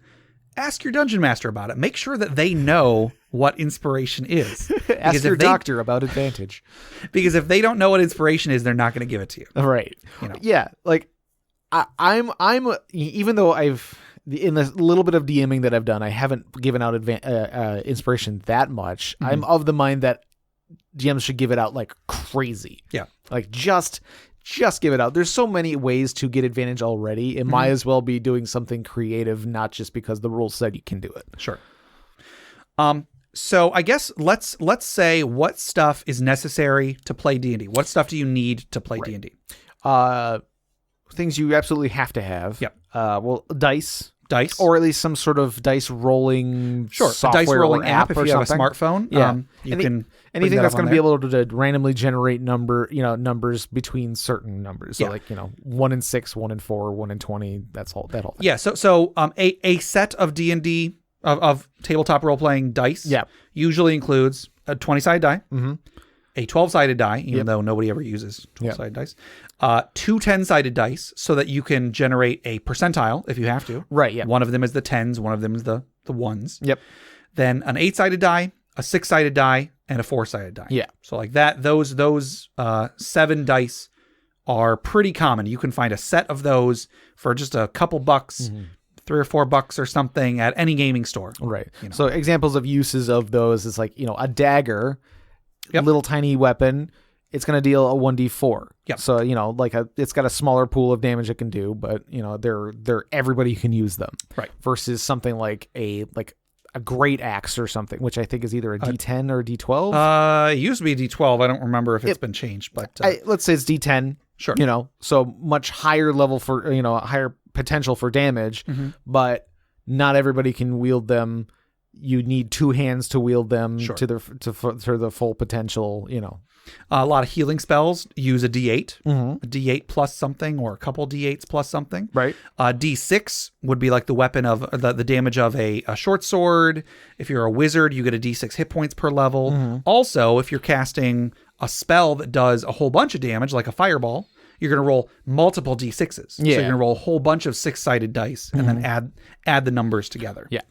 ask your Dungeon Master about it. Make sure that they know what inspiration is. Ask your doctor about advantage. Because if they don't know what inspiration is, they're not going to give it to you. Right. Yeah. Like I'm even though in the little bit of DMing that I've done, I haven't given out inspiration that much. I'm of the mind that DMs should give it out like crazy. Yeah. Like just give it out. There's so many ways to get advantage already. It might as well be doing something creative, not just because the rules said you can do it. Sure. So I guess let's say what stuff is necessary to play D&D. What stuff do you need to play D&D? Things you absolutely have to have. Yep. Well, dice, or at least some sort of dice rolling software, a dice rolling or app if you have a smartphone. Yeah. You can anything that's going to be able to randomly generate numbers between certain numbers. So 1 and 6, 1 and 4, 1 and 20. That whole thing. Yeah. So a set of D&D of tabletop role playing dice. Yeah. Usually includes a 20-sided die, a 12-sided die, even though nobody ever uses 12-sided dice. 2 10-sided dice so that you can generate a percentile if you have to. Right, yeah. One of them is the 10s, one of them is the 1s. Yep. Then an 8-sided die, a 6-sided die, and a 4-sided die. Yeah. So like that, those 7 dice are pretty common. You can find a set of those for just a couple bucks, $3 or $4 or something at any gaming store. Right. So examples of uses of those is like, a dagger, little tiny weapon. It's going to deal a 1d4. Yep. So, it's got a smaller pool of damage it can do, but, they're everybody can use them. Right. Versus something like a great axe or something, which I think is either a D10 or a D12. It used to be a D12. I don't remember if it's been changed, but let's say it's D10. Sure. So much higher level for, higher potential for damage, but not everybody can wield them. You need 2 hands to wield them to the full potential, A lot of healing spells use a D8, a D8 plus something, or a couple D8s plus something. Right. D6 would be like the weapon of the damage of a short sword. If you're a wizard, you get a D6 hit points per level. Also, if you're casting a spell that does a whole bunch of damage, like a fireball, you're going to roll multiple D6s. So you're going to roll a whole bunch of 6-sided dice and then add the numbers together. Yeah.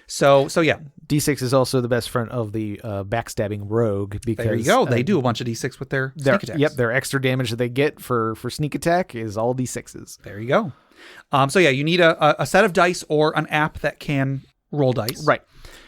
So yeah. D6 is also the best friend of the backstabbing rogue, because there you go. They do a bunch of D6 with their sneak attacks. Yep, their extra damage that they get for sneak attack is all D6s. There you go. So yeah, you need a set of dice or an app that can roll dice. Right.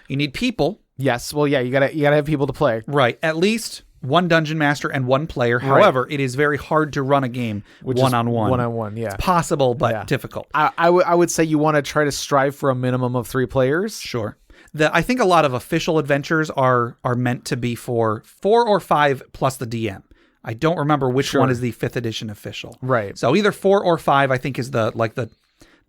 You need people. Yes. Well, yeah, you gotta have people to play. Right. At least one dungeon master and one player. Right. However, it is very hard to run a game one-on-one. One-on-one, yeah. It's possible, but difficult. I would say you want to try to strive for a minimum of 3 players. Sure. I think a lot of official adventures are meant to be for 4 or 5 plus the DM. I don't remember which one is the 5th edition official. Right. So either 4 or 5, I think, is the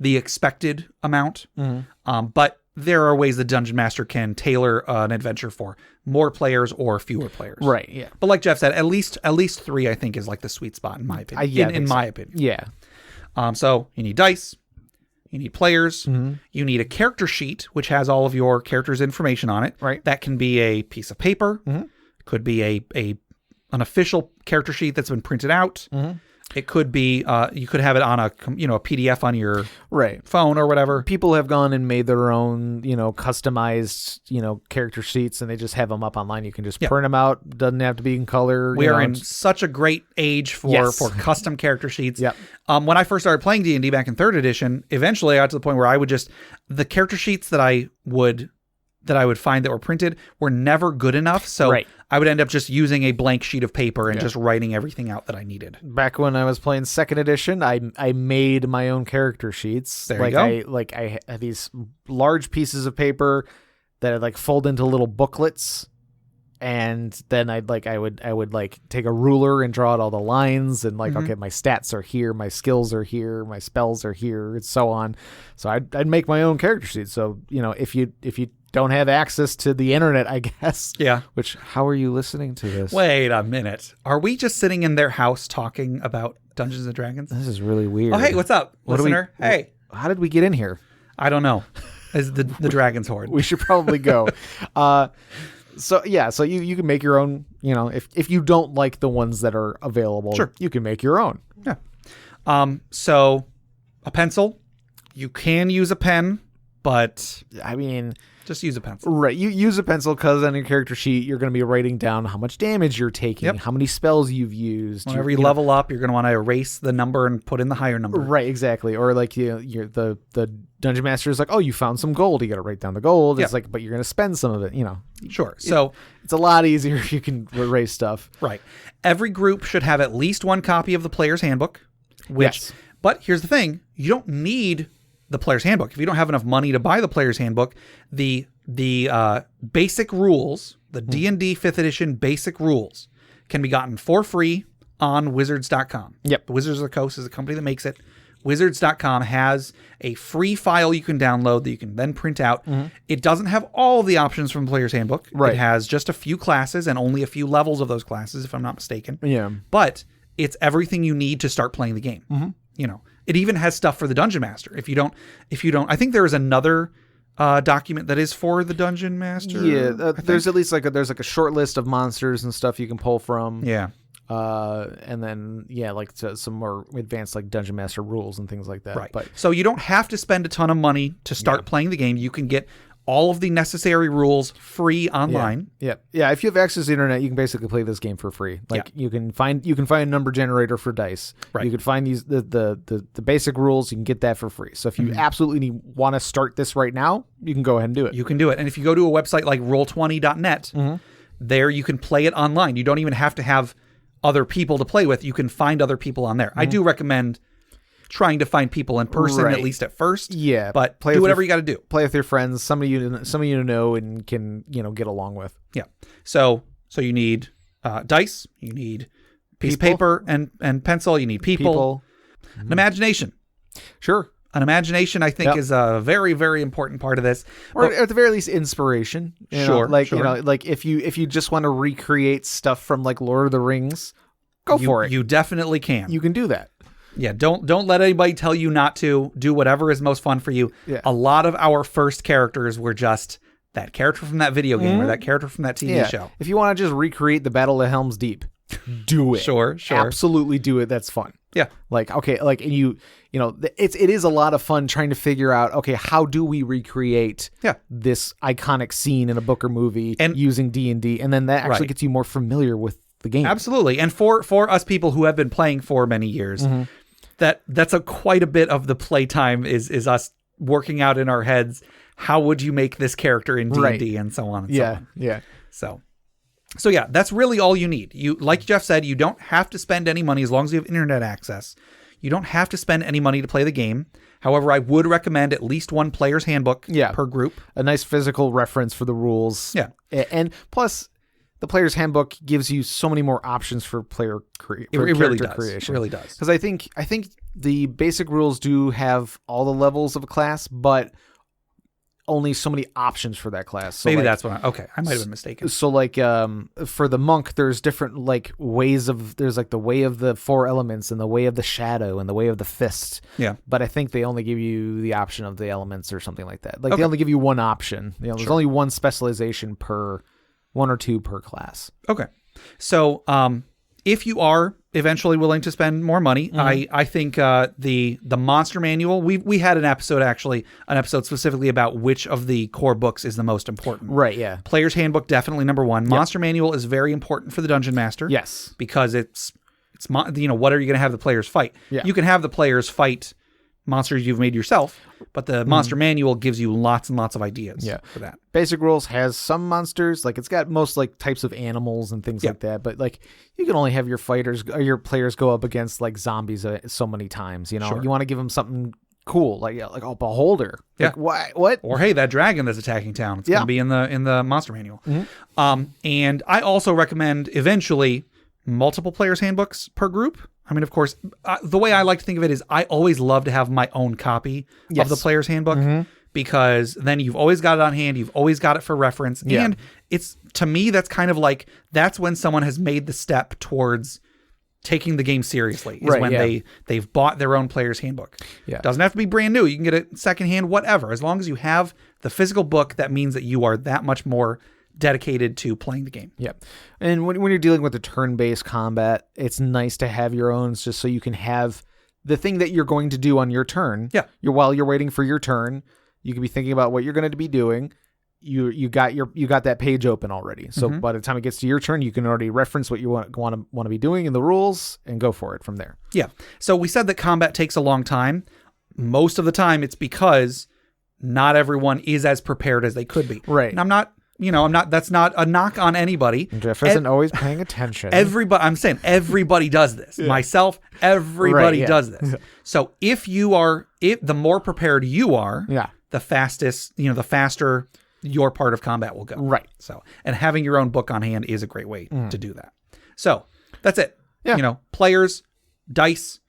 expected amount. But there are ways the dungeon master can tailor an adventure for more players or fewer players. Right. Yeah. But like Jeff said, at least 3, I think, is like the sweet spot in my opinion. In my opinion. Yeah. So you need dice. You need players. You need a character sheet, which has all of your characters' information on it. Right. That can be a piece of paper. Could be an official character sheet that's been printed out. It could be you could have it on a PDF on your phone or whatever. People have gone and made their own customized character sheets, and they just have them up online. You can just print them out. Doesn't have to be in color. We are in such a great age for custom character sheets. When I first started playing D&D back in 3rd edition, eventually I got to the point where I would the character sheets that I would find that were printed were never good enough. So I would end up just using a blank sheet of paper and just writing everything out that I needed. Back when I was playing 2nd edition, I made my own character sheets. There you go. I had these large pieces of paper that I'd fold into little booklets. And then I would take a ruler and draw out all the lines and okay, my stats are here, my skills are here, my spells are here, and so on. So I'd make my own character sheet. So if you don't have access to the internet, I guess. Yeah. Which, how are you listening to this? Wait a minute. Are we just sitting in their house talking about Dungeons and Dragons? This is really weird. Oh, hey, what's up, listener? Hey. How did we get in here? I don't know. It's the Dragon's Horde. We should probably go. So you can make your own, if you don't like the ones that are available, you can make your own. Yeah. So a pencil, you can use a pen, but I mean, just use a pencil. Right. You use a pencil because on your character sheet, you're going to be writing down how much damage you're taking, how many spells you've used. Whenever you level up, you're going to want to erase the number and put in the higher number. Right. Exactly. Or you're the dungeon master is oh, you found some gold. You got to write down the gold. It's but you're going to spend some of it, Sure. So it's a lot easier if you can erase stuff. Right. Every group should have at least one copy of the player's handbook. But here's the thing. You don't need the player's handbook. If you don't have enough money to buy the player's handbook, the basic rules, the D&D 5th edition basic rules, can be gotten for free on wizards.com. Yep. The Wizards of the Coast is the company that makes it. Wizards.com has a free file you can download that you can then print out. It doesn't have all of the options from the player's handbook. Right. It has just a few classes and only a few levels of those classes, if I'm not mistaken. Yeah. But it's everything you need to start playing the game. It even has stuff for the dungeon master. If you don't, I think there is another document that is for the dungeon master. Yeah, there's at least there's a short list of monsters and stuff you can pull from. Yeah. And then some more advanced dungeon master rules and things like that. Right. But so you don't have to spend a ton of money to start playing the game. You can get all of the necessary rules free online. Yeah. If you have access to the internet, you can basically play this game for free. You can find a number generator for dice. Right. You can find these the basic rules. You can get that for free. So if you absolutely want to start this right now, you can go ahead and do it. You can do it. And if you go to a website like roll20.net, there you can play it online. You don't even have to have other people to play with. You can find other people on there. I do recommend trying to find people in person, at least at first. Yeah. But do whatever you got to do. Play with your friends, somebody you know and can, get along with. Yeah. So you need dice, you need piece of paper and pencil, you need people. An imagination. Sure. An imagination, I think, is a very, very important part of this. Or at the very least, inspiration. Sure. Like if you just want to recreate stuff from like Lord of the Rings, go for it. You definitely can. You can do that. Yeah, don't let anybody tell you not to. Do whatever is most fun for you. Yeah. A lot of our first characters were just that character from that video game or that character from that TV show. If you want to just recreate the Battle of Helm's Deep, do it. Sure. Absolutely do it. That's fun. Yeah. Like, okay, like, and you know, it is a lot of fun trying to figure out, okay, how do we recreate this iconic scene in a book or movie and using D&D, and then that actually gets you more familiar with the game. Absolutely. And for us people who have been playing for many years, that's quite a bit of the playtime is us working out in our heads, how would you make this character in D&D and so on and so on. Yeah. So yeah, that's really all you need. You, like Jeff said, you don't have to spend any money as long as you have internet access. You don't have to spend any money to play the game. However, I would recommend at least one player's handbook per group. A nice physical reference for the rules. Yeah. And plus, the player's handbook gives you so many more options for character creation. It really does. Because I think the basic rules do have all the levels of a class, but only so many options for that class. So maybe that's what I might have been mistaken. So like for the monk, there's different like ways of, there's like the way of the 4 elements and the way of the shadow and the way of the fist. Yeah. But I think they only give you the option of the elements or something like that. Like they only give you one option. You know, there's only one specialization per, 1 or 2 per class. Okay. So if you are eventually willing to spend more money, I think the monster manual, we had an episode specifically about which of the core books is the most important. Right, yeah. Player's handbook, definitely number 1. Monster manual is very important for the dungeon master. Yes. Because it's what are you going to have the players fight? Yeah. You can have the players fight monsters you've made yourself, but the monster manual gives you lots and lots of ideas for that. Basic rules has some monsters, like it's got most like types of animals and things like that, but like you can only have your fighters or your players go up against like zombies so many times, you know. You want to give them something cool, like a beholder. Like, what? Or hey, that dragon that's attacking town, it's going to be in the monster manual. And I also recommend eventually multiple players handbooks per group. I mean, of course, the way I like to think of it is I always love to have my own copy of the player's handbook because then you've always got it on hand. You've always got it for reference. And it's, to me, that's kind of like, that's when someone has made the step towards taking the game seriously is when they've bought their own player's handbook. Yeah. Doesn't have to be brand new. You can get it secondhand, whatever. As long as you have the physical book, that means that you are that much more dedicated to playing the game. Yeah. And when you're dealing with the turn-based combat, it's nice to have your own just so you can have the thing that you're going to do on your turn. Yeah. While you're waiting for your turn, you can be thinking about what you're going to be doing. You got that page open already. So by the time it gets to your turn, you can already reference what you want to be doing in the rules and go for it from there. Yeah. So we said that combat takes a long time. Most of the time it's because not everyone is as prepared as they could be. Right. And I'm not, that's not a knock on anybody. Jeff isn't always paying attention. I'm saying everybody does this. Myself, everybody does this. So if the more prepared you are, the faster your part of combat will go. Right. So, and having your own book on hand is a great way to do that. So that's it. Yeah. Players, dice,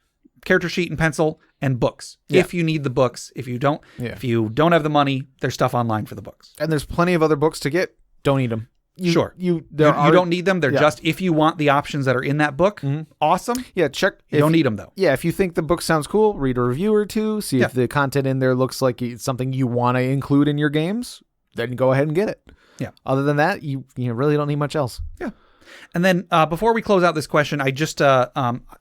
character sheet and pencil, and books. If you need the books. If you don't have the money, there's stuff online for the books. And there's plenty of other books to get. Don't need them. You don't need them. They're just, if you want the options that are in that book, awesome. Yeah, check. You don't need them though. Yeah, if you think the book sounds cool, read a review or two, see if the content in there looks like it's something you want to include in your games, then go ahead and get it. Yeah. Other than that, you really don't need much else. Yeah. And then before we close out this question, I just,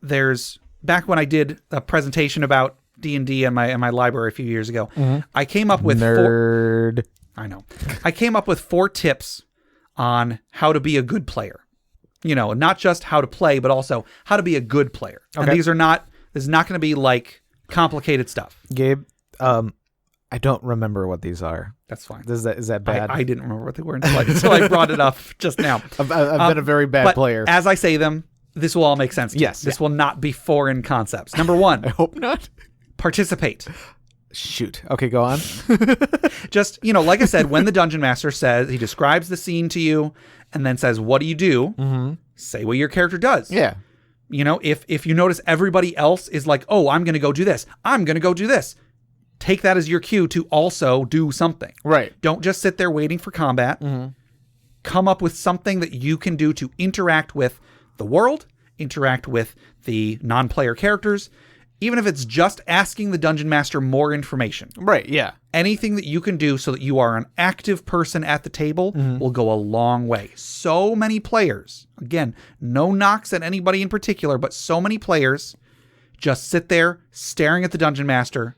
there's, back when I did a presentation about D&D in my library a few years ago, I came up with I came up with 4 tips on how to be a good player. Not just how to play, but also how to be a good player. Okay. And this is not going to be like complicated stuff. Gabe, I don't remember what these are. That's fine. Is that bad? I didn't remember what they were until I brought it up just now. I've been a very bad player. As I say them, this will all make sense to you. This will not be foreign concepts. Number 1. I hope not. Participate. Shoot. Okay, go on. Just, like I said, when the dungeon master says, he describes the scene to you and then says, what do you do? Say what your character does. Yeah. If you notice everybody else is like, oh, I'm going to go do this. I'm going to go do this. take that as your cue to also do something. Right. Don't just sit there waiting for combat. Come up with something that you can do to interact with the world, interact with the non-player characters, even if it's just asking the dungeon master more information. Right, yeah. Anything that you can do so that you are an active person at the table will go a long way. So many players, again, no knocks at anybody in particular, but so many players just sit there staring at the dungeon master,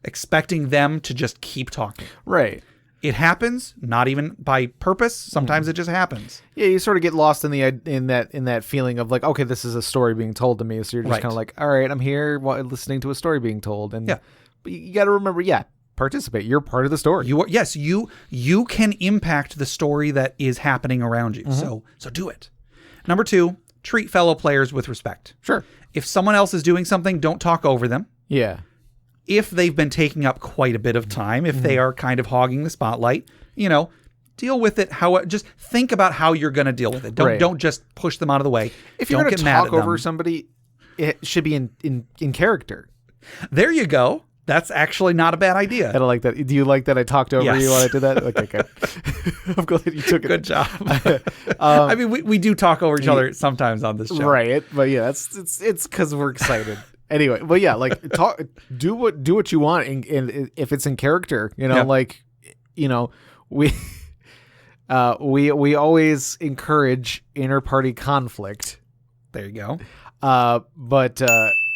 expecting them to just keep talking. Right. It happens, not even by purpose. Sometimes it just happens. Yeah, you sort of get lost in that feeling of like, okay, this is a story being told to me. So you're just kind of like, all right, I'm here listening to a story being told. And but you got to remember, participate. You're part of the story. You can impact the story that is happening around you. So do it. Number 2, treat fellow players with respect. Sure. If someone else is doing something, don't talk over them. Yeah. If they've been taking up quite a bit of time, if they are kind of hogging the spotlight, deal with it. Just think about how you're going to deal with it. Don't just push them out of the way. If you're going to talk over somebody, it should be in character. There you go. That's actually not a bad idea. I don't like that. Do you like that I talked over you while I did that? Okay, good. I'm glad you took it. Good job. I mean, we do talk over each other sometimes on this show. Right. But yeah, it's because we're excited. Anyway, but yeah, like do what you want, and if it's in character, we always encourage inter-party conflict. There you go. But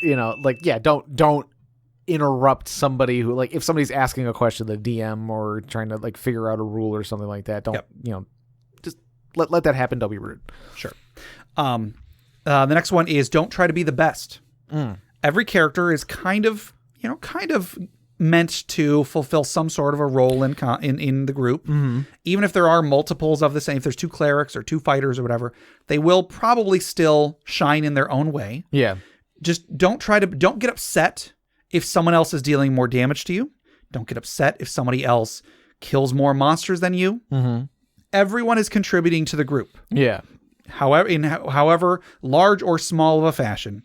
don't interrupt somebody who, like, if somebody's asking a question, the DM, or trying to like figure out a rule or something like that. Don't just let that happen. Don't be rude. Sure. The next one is don't try to be the best. Every character is kind of meant to fulfill some sort of a role in the group. Even if there are multiples of the same, if there's 2 clerics or 2 fighters or whatever, they will probably still shine in their own way. Yeah. Just don't get upset if someone else is dealing more damage to you. Don't get upset if somebody else kills more monsters than you. Everyone is contributing to the group. Yeah. However large or small of a fashion.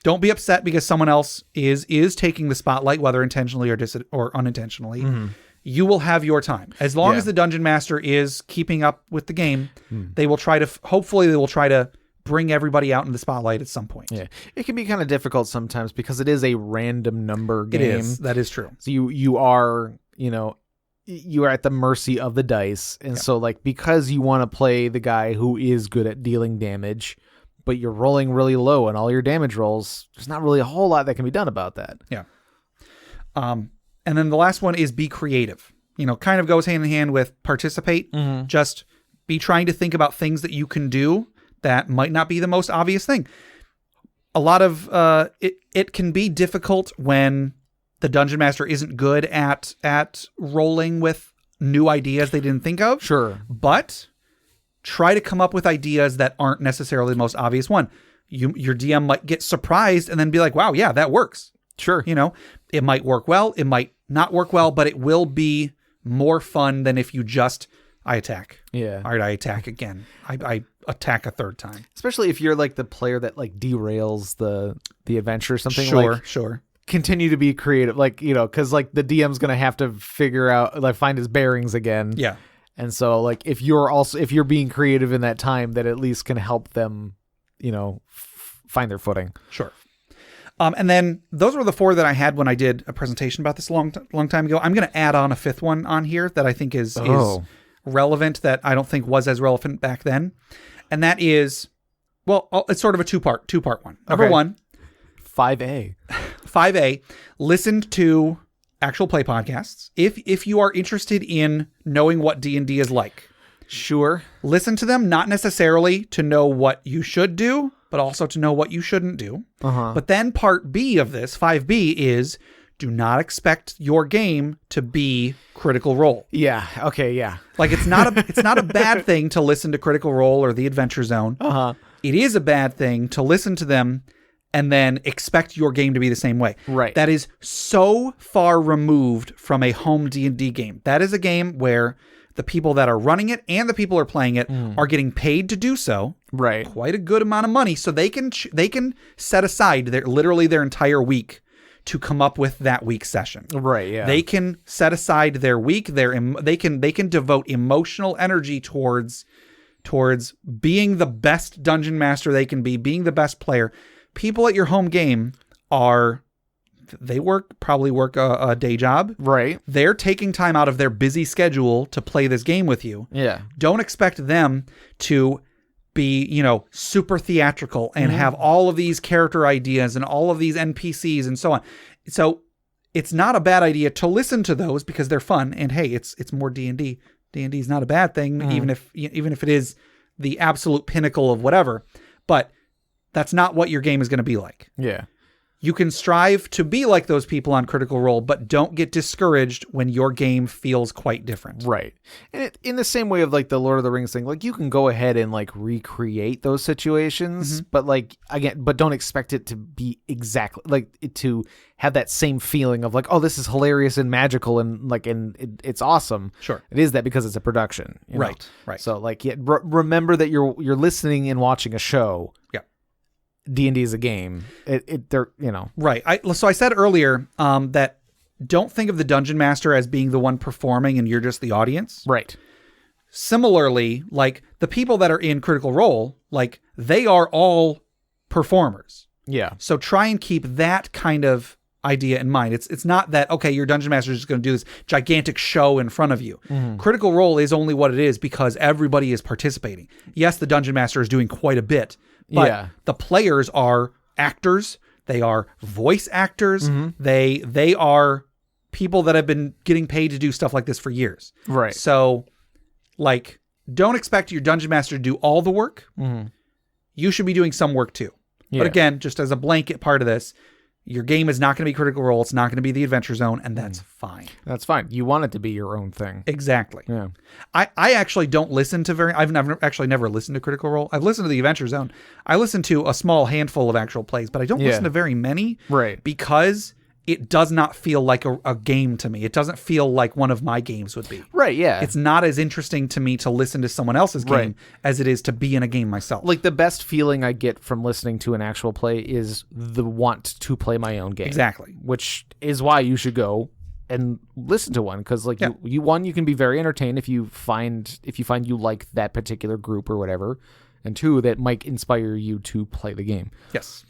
Don't be upset because someone else is taking the spotlight, whether intentionally or unintentionally. You will have your time. As long as the dungeon master is keeping up with the game, they will try to bring everybody out in the spotlight at some point. Yeah. It can be kind of difficult sometimes because it is a random number game. It is. That is true. So you are at the mercy of the dice. And so, like, because you want to play the guy who is good at dealing damage, but you're rolling really low on all your damage rolls, there's not really a whole lot that can be done about that. Yeah. And then the last one is be creative. Kind of goes hand in hand with participate. Just be trying to think about things that you can do that might not be the most obvious thing. A lot of it can be difficult when the dungeon master isn't good at rolling with new ideas they didn't think of. Sure. But try to come up with ideas that aren't necessarily the most obvious one. Your DM might get surprised and then be like, wow, yeah, that works. Sure. It might work well. It might not work well, but it will be more fun than if you just, I attack. Yeah. All right, I attack again. I attack a third time. Especially if you're like the player that like derails the adventure or something. Sure. Continue to be creative. Like, because like the DM's going to have to figure out, like, find his bearings again. Yeah. And so, like, if you're being creative in that time, that at least can help them, find their footing. Sure. And then those were the 4 that I had when I did a presentation about this long time ago. I'm going to add on a 5th one on here that I think is relevant, that I don't think was as relevant back then. And that is, well, it's sort of a two-part one. Number 1. 5A, listen to actual play podcasts. If you are interested in knowing what D&D is like, sure, listen to them, not necessarily to know what you should do, but also to know what you shouldn't do. But then part B of this, 5B, is do not expect your game to be Critical Role. Yeah. Okay. Yeah. Like, it's not a bad thing to listen to Critical Role or the Adventure Zone. It is a bad thing to listen to them and then expect your game to be the same way. Right. That is so far removed from a home D&D game. That is a game where the people that are running it and the people who are playing it are getting paid to do so. Right. Quite a good amount of money. So they can set aside their entire week to come up with that week's session. Right, yeah. They can set aside their week, they can devote emotional energy towards being the best dungeon master they can be, being the best player. People at your home game probably work a day job. Right. They're taking time out of their busy schedule to play this game with you. Yeah. Don't expect them to be, super theatrical and have all of these character ideas and all of these NPCs and so on. So it's not a bad idea to listen to those because they're fun. And hey, it's more D&D. D&D is not a bad thing, even if it is the absolute pinnacle of whatever. But that's not what your game is going to be like. Yeah. You can strive to be like those people on Critical Role, but don't get discouraged when your game feels quite different. Right. And in the same way of like the Lord of the Rings thing, like you can go ahead and like recreate those situations, but like but don't expect it to be exactly like to have that same feeling of like, oh, this is hilarious and magical and like, and it's awesome. Sure. It is that because it's a production. Right. So like, remember that you're listening and watching a show. Yeah. D&D is a game. Right. So I said earlier that don't think of the dungeon master as being the one performing and you're just the audience. Right. Similarly, like the people that are in Critical Role, like they are all performers. Yeah. So try and keep that kind of idea in mind. It's not that, okay, your dungeon master is just going to do this gigantic show in front of you. Critical Role is only what it is because everybody is participating. Yes, the dungeon master is doing quite a bit. But the players are actors. They are voice actors. They are people that have been getting paid to do stuff like this for years. Right. So, like, don't expect your dungeon master to do all the work. You should be doing some work too. Yeah. But again, just as a blanket part of this, your game is not going to be Critical Role. It's not going to be the Adventure Zone, and that's fine. That's fine. You want it to be your own thing. Exactly. Yeah. I actually don't listen to I've never listened to Critical Role. I've listened to the Adventure Zone. I listen to a small handful of actual plays, but I don't listen to very many. Right. Because it does not feel like a game to me. It doesn't feel like one of my games would be. Right, yeah. It's not as interesting to me to listen to someone else's game as it is to be in a game myself. Like the best feeling I get from listening to an actual play is the want to play my own game. Exactly. Which is why you should go and listen to one, because like you can be very entertained if you find you like that particular group or whatever, and two, that might inspire you to play the game. Yes.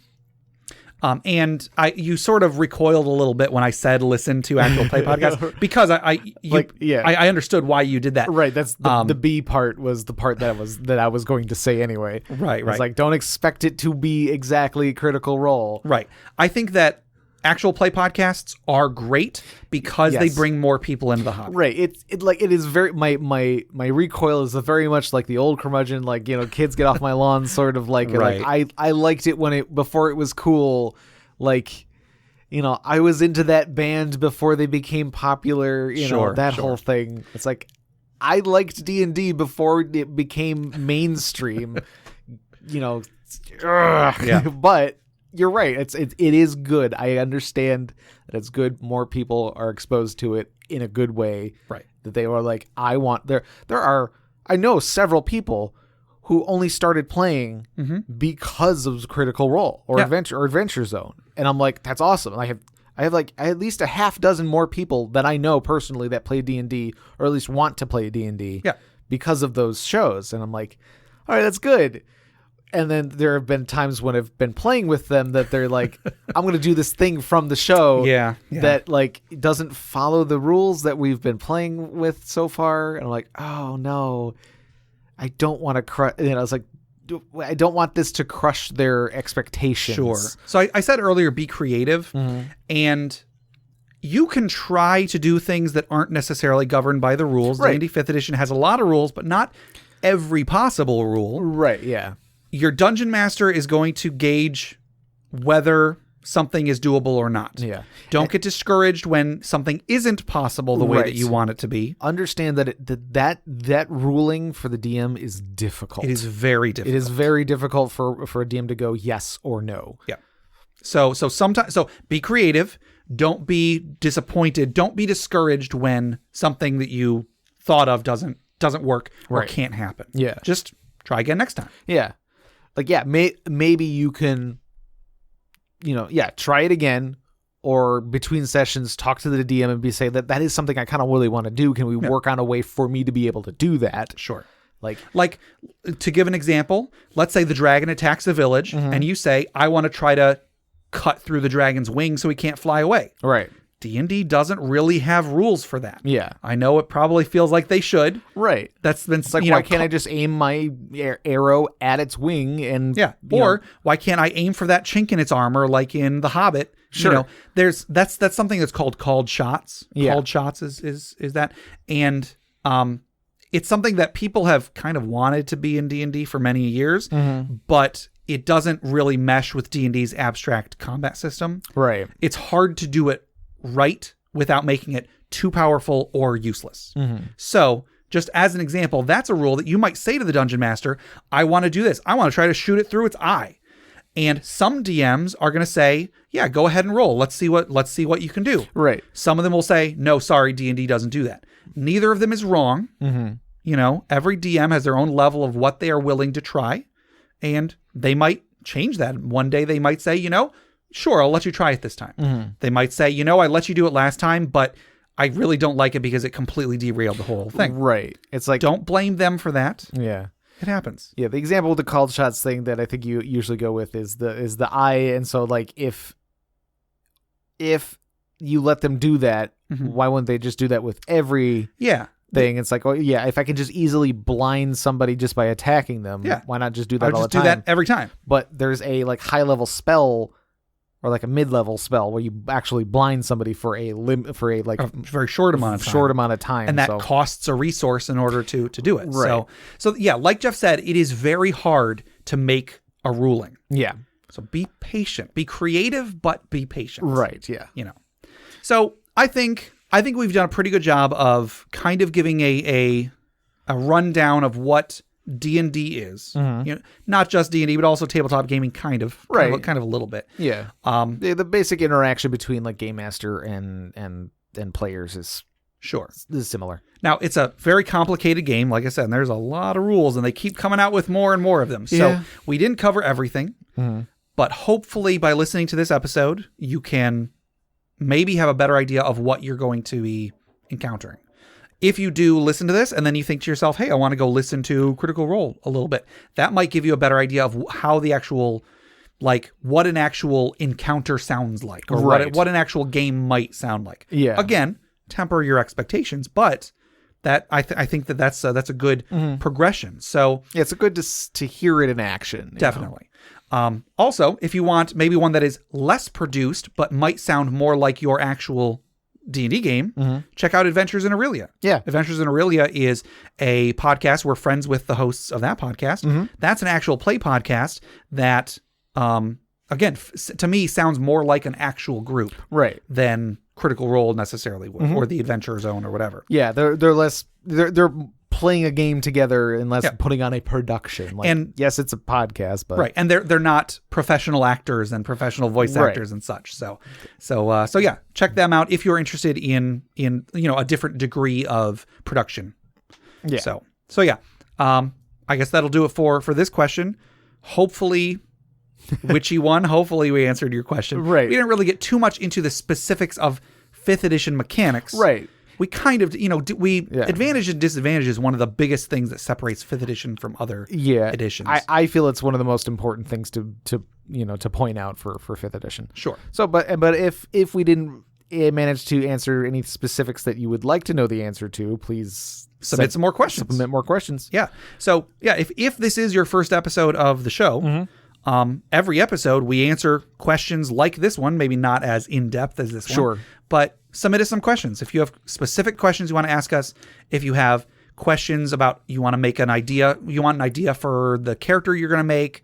And you sort of recoiled a little bit when I said listen to actual play podcasts because I understood why you did that. Right. That's the B part was the part that I was going to say anyway. Right. It's like, don't expect it to be exactly Critical Role. Right. I think that actual play podcasts are great because they bring more people into the hobby. Right. It is very my recoil is very much like the old curmudgeon, like, kids get off my lawn sort of like, like I liked it before it was cool. Like, I was into that band before they became popular, whole thing. It's like I liked D&D before it became mainstream, but you're right. It is good. I understand that it's good. More people are exposed to it in a good way. Right. That they were like, I know several people who only started playing because of Critical Role or Adventure Zone. And I'm like, that's awesome. I have like at least a half dozen more people that I know personally that play D&D or at least want to play D&D because of those shows. And I'm like, all right, that's good. And then there have been times when I've been playing with them that they're like, I'm going to do this thing from the show that like doesn't follow the rules that we've been playing with so far. And I'm like, oh no, I don't want to crush. I was like, I don't want this to crush their expectations. Sure. So I said earlier, be creative, and you can try to do things that aren't necessarily governed by the rules. Right. D&D 5th edition has a lot of rules, but not every possible rule. Right. Yeah. Your dungeon master is going to gauge whether something is doable or not. Yeah. Don't get discouraged when something isn't possible the way that you want it to be. Understand that that ruling for the DM is difficult. It is very difficult. It is very difficult for a DM to go yes or no. Yeah. So be creative. Don't be disappointed. Don't be discouraged when something that you thought of doesn't work or can't happen. Yeah. Just try again next time. Yeah. Like, maybe you can, try it again, or between sessions talk to the DM and say that is something I kind of really want to do. Can we work on a way for me to be able to do that? Sure. Like to give an example, let's say the dragon attacks the village and you say, I want to try to cut through the dragon's wing so he can't fly away. Right. D&D doesn't really have rules for that. Yeah. I know it probably feels like they should. Right. That's been like, why can't I just aim my arrow at its wing and or why can't I aim for that chink in its armor like in The Hobbit? Sure. That's something that's called shots. Yeah. Called shots is that. And it's something that people have kind of wanted to be in D&D for many years, but it doesn't really mesh with D&D's abstract combat system. Right. It's hard to do it right without making it too powerful or useless. So just as an example, that's a rule that you might say to the dungeon master, I want to do this. I want to try to shoot it through its eye. And some DMs are going to say, yeah, go ahead and roll. Let's see what you can do. Right. Some of them will say, no, sorry, D&D doesn't do that. Neither of them is wrong. Every DM has their own level of what they are willing to try, and they might change that. One day they might say, sure, I'll let you try it this time. They might say, I let you do it last time, but I really don't like it because it completely derailed the whole thing. Right. It's like, don't blame them for that. Yeah. It happens. Yeah. The example with the called shots thing that I think you usually go with is the eye. And so like, if you let them do that, why wouldn't they just do that with every thing? It's like, if I can just easily blind somebody just by attacking them, why not just do that all the time? Do that every time. But there's a like high level spell or like a mid-level spell where you actually blind somebody for a very short amount of time. And that costs a resource in order to do it. Right. So yeah, like Jeff said, it is very hard to make a ruling. Yeah. So be patient. Be creative, but be patient. Right, yeah. So I think we've done a pretty good job of kind of giving a rundown of what D&D is. Not just D&D, but also tabletop gaming kind of a little bit. Yeah. The basic interaction between like game master and players is similar. Now, it's a very complicated game, like I said, and there's a lot of rules, and they keep coming out with more and more of them. So we didn't cover everything, but hopefully by listening to this episode, you can maybe have a better idea of what you're going to be encountering. If you do listen to this and then you think to yourself, hey, I want to go listen to Critical Role a little bit, that might give you a better idea of how the actual, like what an actual encounter sounds like, or what an actual game might sound like. Yeah. Again, temper your expectations, but that I think that's a good progression. So yeah, it's good to hear it in action. Definitely. Also, if you want maybe one that is less produced but might sound more like your actual D&D game, check out Adventures in Aurelia. Yeah. Adventures in Aurelia is a podcast. We're friends with the hosts of that podcast. That's an actual play podcast that, again, to me sounds more like an actual group than Critical Role necessarily would, or the Adventure Zone or whatever. Yeah, they're playing a game together and less putting on a production. Like, and yes, it's a podcast, but and they're not professional actors and professional voice actors and such. So yeah, check them out if you're interested in a different degree of production. Yeah. So yeah, I guess that'll do it for this question. Hopefully, Witchy one. Hopefully, we answered your question. Right. We didn't really get too much into the specifics of 5th edition mechanics. Right. We kind of, advantage and disadvantage is one of the biggest things that separates 5th edition from other editions. I feel it's one of the most important things to point out for 5th edition. Sure. So, but if we didn't manage to answer any specifics that you would like to know the answer to, please submit some more questions. Submit more questions. Yeah. So yeah, if this is your first episode of the show, every episode we answer questions like this one, maybe not as in depth as this one. Sure. But submit us some questions. If you have specific questions you want to ask us, if you have questions about you want an idea for the character you're going to make,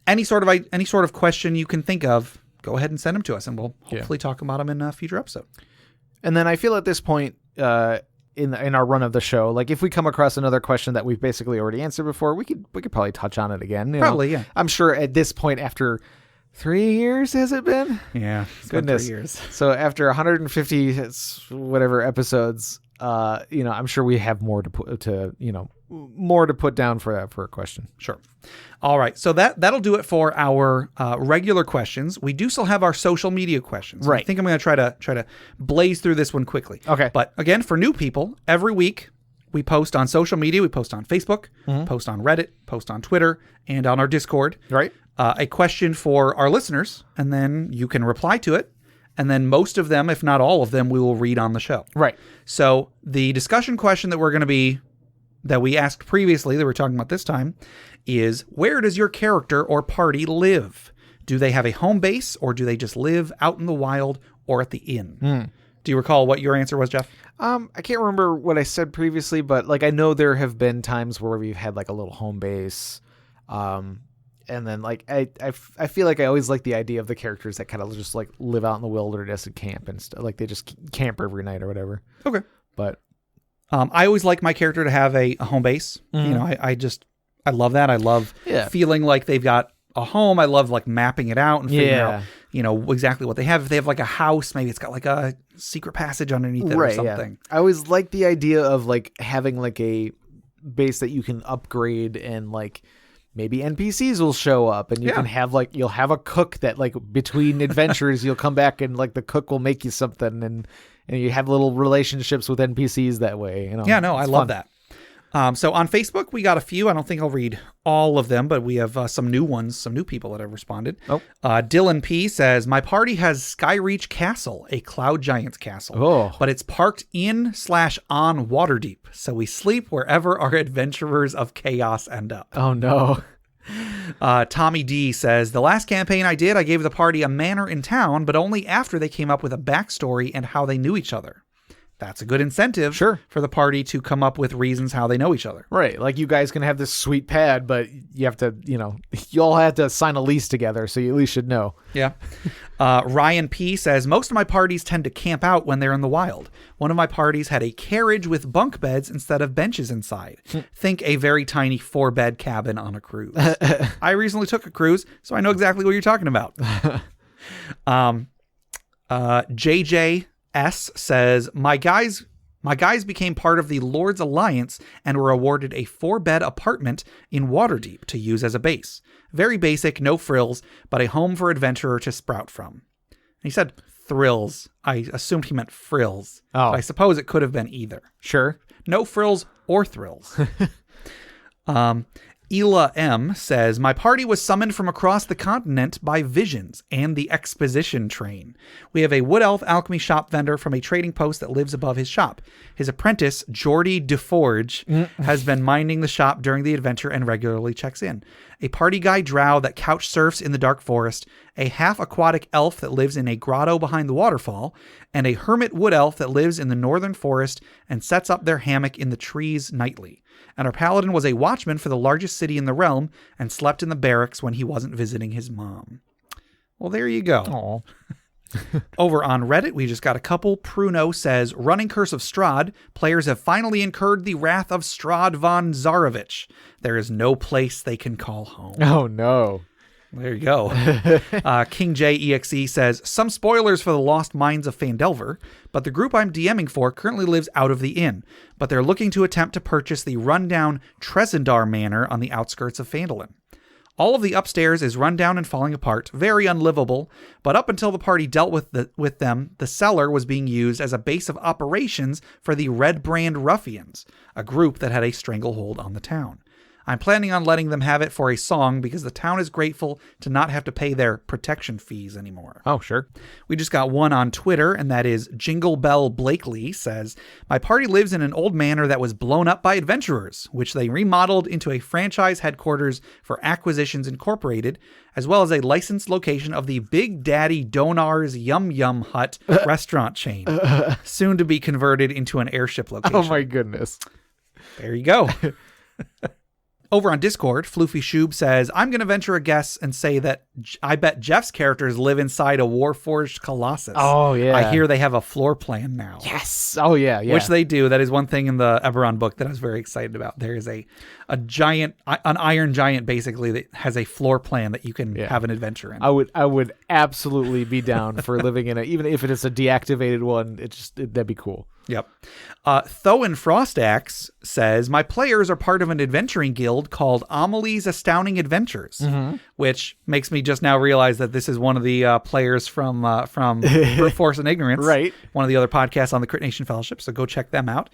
any sort of question you can think of, go ahead and send them to us, and we'll hopefully talk about them in a future episode. And then I feel at this point in our run of the show, like if we come across another question that we've basically already answered before, we could probably touch on it again. Yeah. I'm sure at this point after 3 years, has it been? Yeah. Goodness. 3 years. So after 150 whatever episodes, I'm sure we have more to more to put down for a question. Sure. All right. So that'll do it for our regular questions. We do still have our social media questions. Right. I think I'm going to try to blaze through this one quickly. Okay. But again, for new people, every week we post on social media. We post on Facebook, post on Reddit, post on Twitter, and on our Discord. Right. A question for our listeners, and then you can reply to it. And then most of them, if not all of them, we will read on the show. Right. So the discussion question that we asked previously, that we're talking about this time, is where does your character or party live? Do they have a home base, or do they just live out in the wild or at the inn? Do you recall what your answer was, Jeff? I can't remember what I said previously, but like I know there have been times where we've had like a little home base. And then like I feel like I always like the idea of the characters that kind of just like live out in the wilderness and camp and stuff. Like they just camp every night or whatever. Okay. But I always like my character to have a home base. You know, I love that. I love feeling like they've got a home. I love like mapping it out and figuring out, you know, exactly what they have. If they have like a house, maybe it's got like a secret passage underneath it or something. I always like the idea of like having like a base that you can upgrade, and like maybe NPCs will show up, and you can have like, you'll have a cook that like between adventures, you'll come back and like the cook will make you something, and you have little relationships with NPCs that way. You know? Yeah, no, I love that. So on Facebook, we got a few. I don't think I'll read all of them, but we have some new ones, some new people that have responded. Dylan P says, my party has Skyreach Castle, a cloud giant's castle, but it's parked in/on Waterdeep. So we sleep wherever our adventurers of chaos end up. Oh, no. Tommy D says, the last campaign I did, I gave the party a manor in town, but only after they came up with a backstory and how they knew each other. That's a good incentive for the party to come up with reasons how they know each other. Right. Like you guys can have this sweet pad, but you have to, you know, you all have to sign a lease together. So you at least should know. Yeah. Ryan P says, most of my parties tend to camp out when they're in the wild. One of my parties had a carriage with bunk beds instead of benches inside. Think a very tiny 4-bed cabin on a cruise. I recently took a cruise, so I know exactly what you're talking about. JJ S says, my guys became part of the Lord's Alliance and were awarded a 4-bed apartment in Waterdeep to use as a base. Very basic, no frills, but a home for adventurer to sprout from. And he said thrills. I assumed he meant frills. But I suppose it could have been either. Sure. No frills or thrills. Ela M says, my party was summoned from across the continent by visions and the exposition train. We have a wood elf alchemy shop vendor from a trading post that lives above his shop. His apprentice, Geordie DeForge, has been minding the shop during the adventure and regularly checks in. A party guy drow that couch surfs in the dark forest, a half-aquatic elf that lives in a grotto behind the waterfall, and a hermit wood elf that lives in the northern forest and sets up their hammock in the trees nightly. And our paladin was a watchman for the largest city in the realm and slept in the barracks when he wasn't visiting his mom. Well, there you go. Over on Reddit, we just got a couple. Pruno says, running Curse of Strahd, players have finally incurred the wrath of Strahd von Zarovich. There is no place they can call home. Oh, no. There you go. King J EXE says, some spoilers for the Lost Mines of Phandelver, but the group I'm DMing for currently lives out of the inn, but they're looking to attempt to purchase the rundown Tresendar Manor on the outskirts of Phandalin. All of the upstairs is run down and falling apart, very unlivable, but up until the party dealt with them, the cellar was being used as a base of operations for the Red Brand Ruffians, a group that had a stranglehold on the town. I'm planning on letting them have it for a song because the town is grateful to not have to pay their protection fees anymore. Oh, sure. We just got one on Twitter, and that is Jingle Bell Blakely says, my party lives in an old manor that was blown up by adventurers, which they remodeled into a franchise headquarters for Acquisitions Incorporated, as well as a licensed location of the Big Daddy Donar's Yum Yum Hut restaurant chain, soon to be converted into an airship location. Oh, my goodness. There you go. Over on Discord, Floofy Shoob says, I'm going to venture a guess and say that I bet Jeff's characters live inside a Warforged Colossus. Oh, yeah. I hear they have a floor plan now. Yes. Oh, yeah, yeah. Which they do. That is one thing in the Eberron book that I was very excited about. There is an iron giant, basically, that has a floor plan that you can have an adventure in. I would absolutely be down for living in it, even if it is a deactivated one. That'd be cool. Yep. Thoen Frostax says, my players are part of an adventuring guild called Amelie's Astounding Adventures, which makes me just now realize that this is one of the players from Brute Force and Ignorance, right? One of the other podcasts on the Crit Nation Fellowship, so go check them out.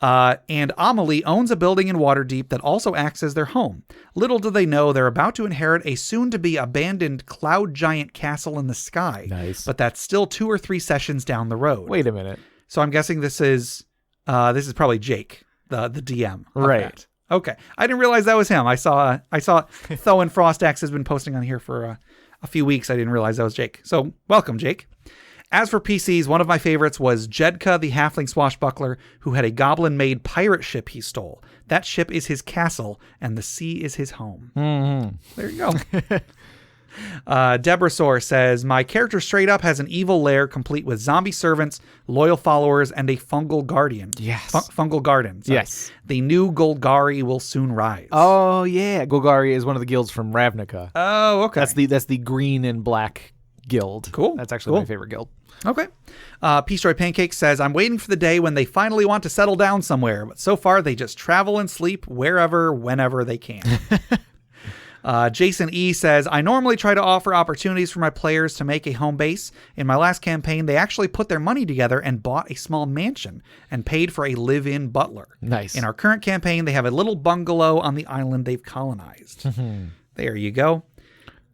And Amelie owns a building in Waterdeep that also acts as their home. Little do they know they're about to inherit a soon-to-be abandoned cloud giant castle in the sky. Nice. But that's still 2 or 3 sessions down the road. Wait a minute. So I'm guessing this is probably Jake, the DM. Right. That. Okay. I didn't realize that was him. I saw Thoen Frostax has been posting on here for a few weeks. I didn't realize that was Jake. So welcome, Jake. As for PCs, one of my favorites was Jedka, the halfling swashbuckler, who had a goblin-made pirate ship he stole. That ship is his castle, and the sea is his home. Mm-hmm. There you go. Debrasaur says, my character straight up has an evil lair complete with zombie servants, loyal followers, and a fungal guardian. Yes. Fungal garden. Sorry. Yes. The new Golgari will soon rise. Oh, yeah. Golgari is one of the guilds from Ravnica. Oh, okay. That's the green and black guild. Cool. That's actually my favorite guild. Okay. Peace-Joy Pancake says, I'm waiting for the day when they finally want to settle down somewhere, but so far they just travel and sleep wherever, whenever they can. Jason E says, I normally try to offer opportunities for my players to make a home base. In my last campaign, they actually put their money together and bought a small mansion and paid for a live-in butler. Nice. In our current campaign, they have a little bungalow on the island they've colonized. There you go.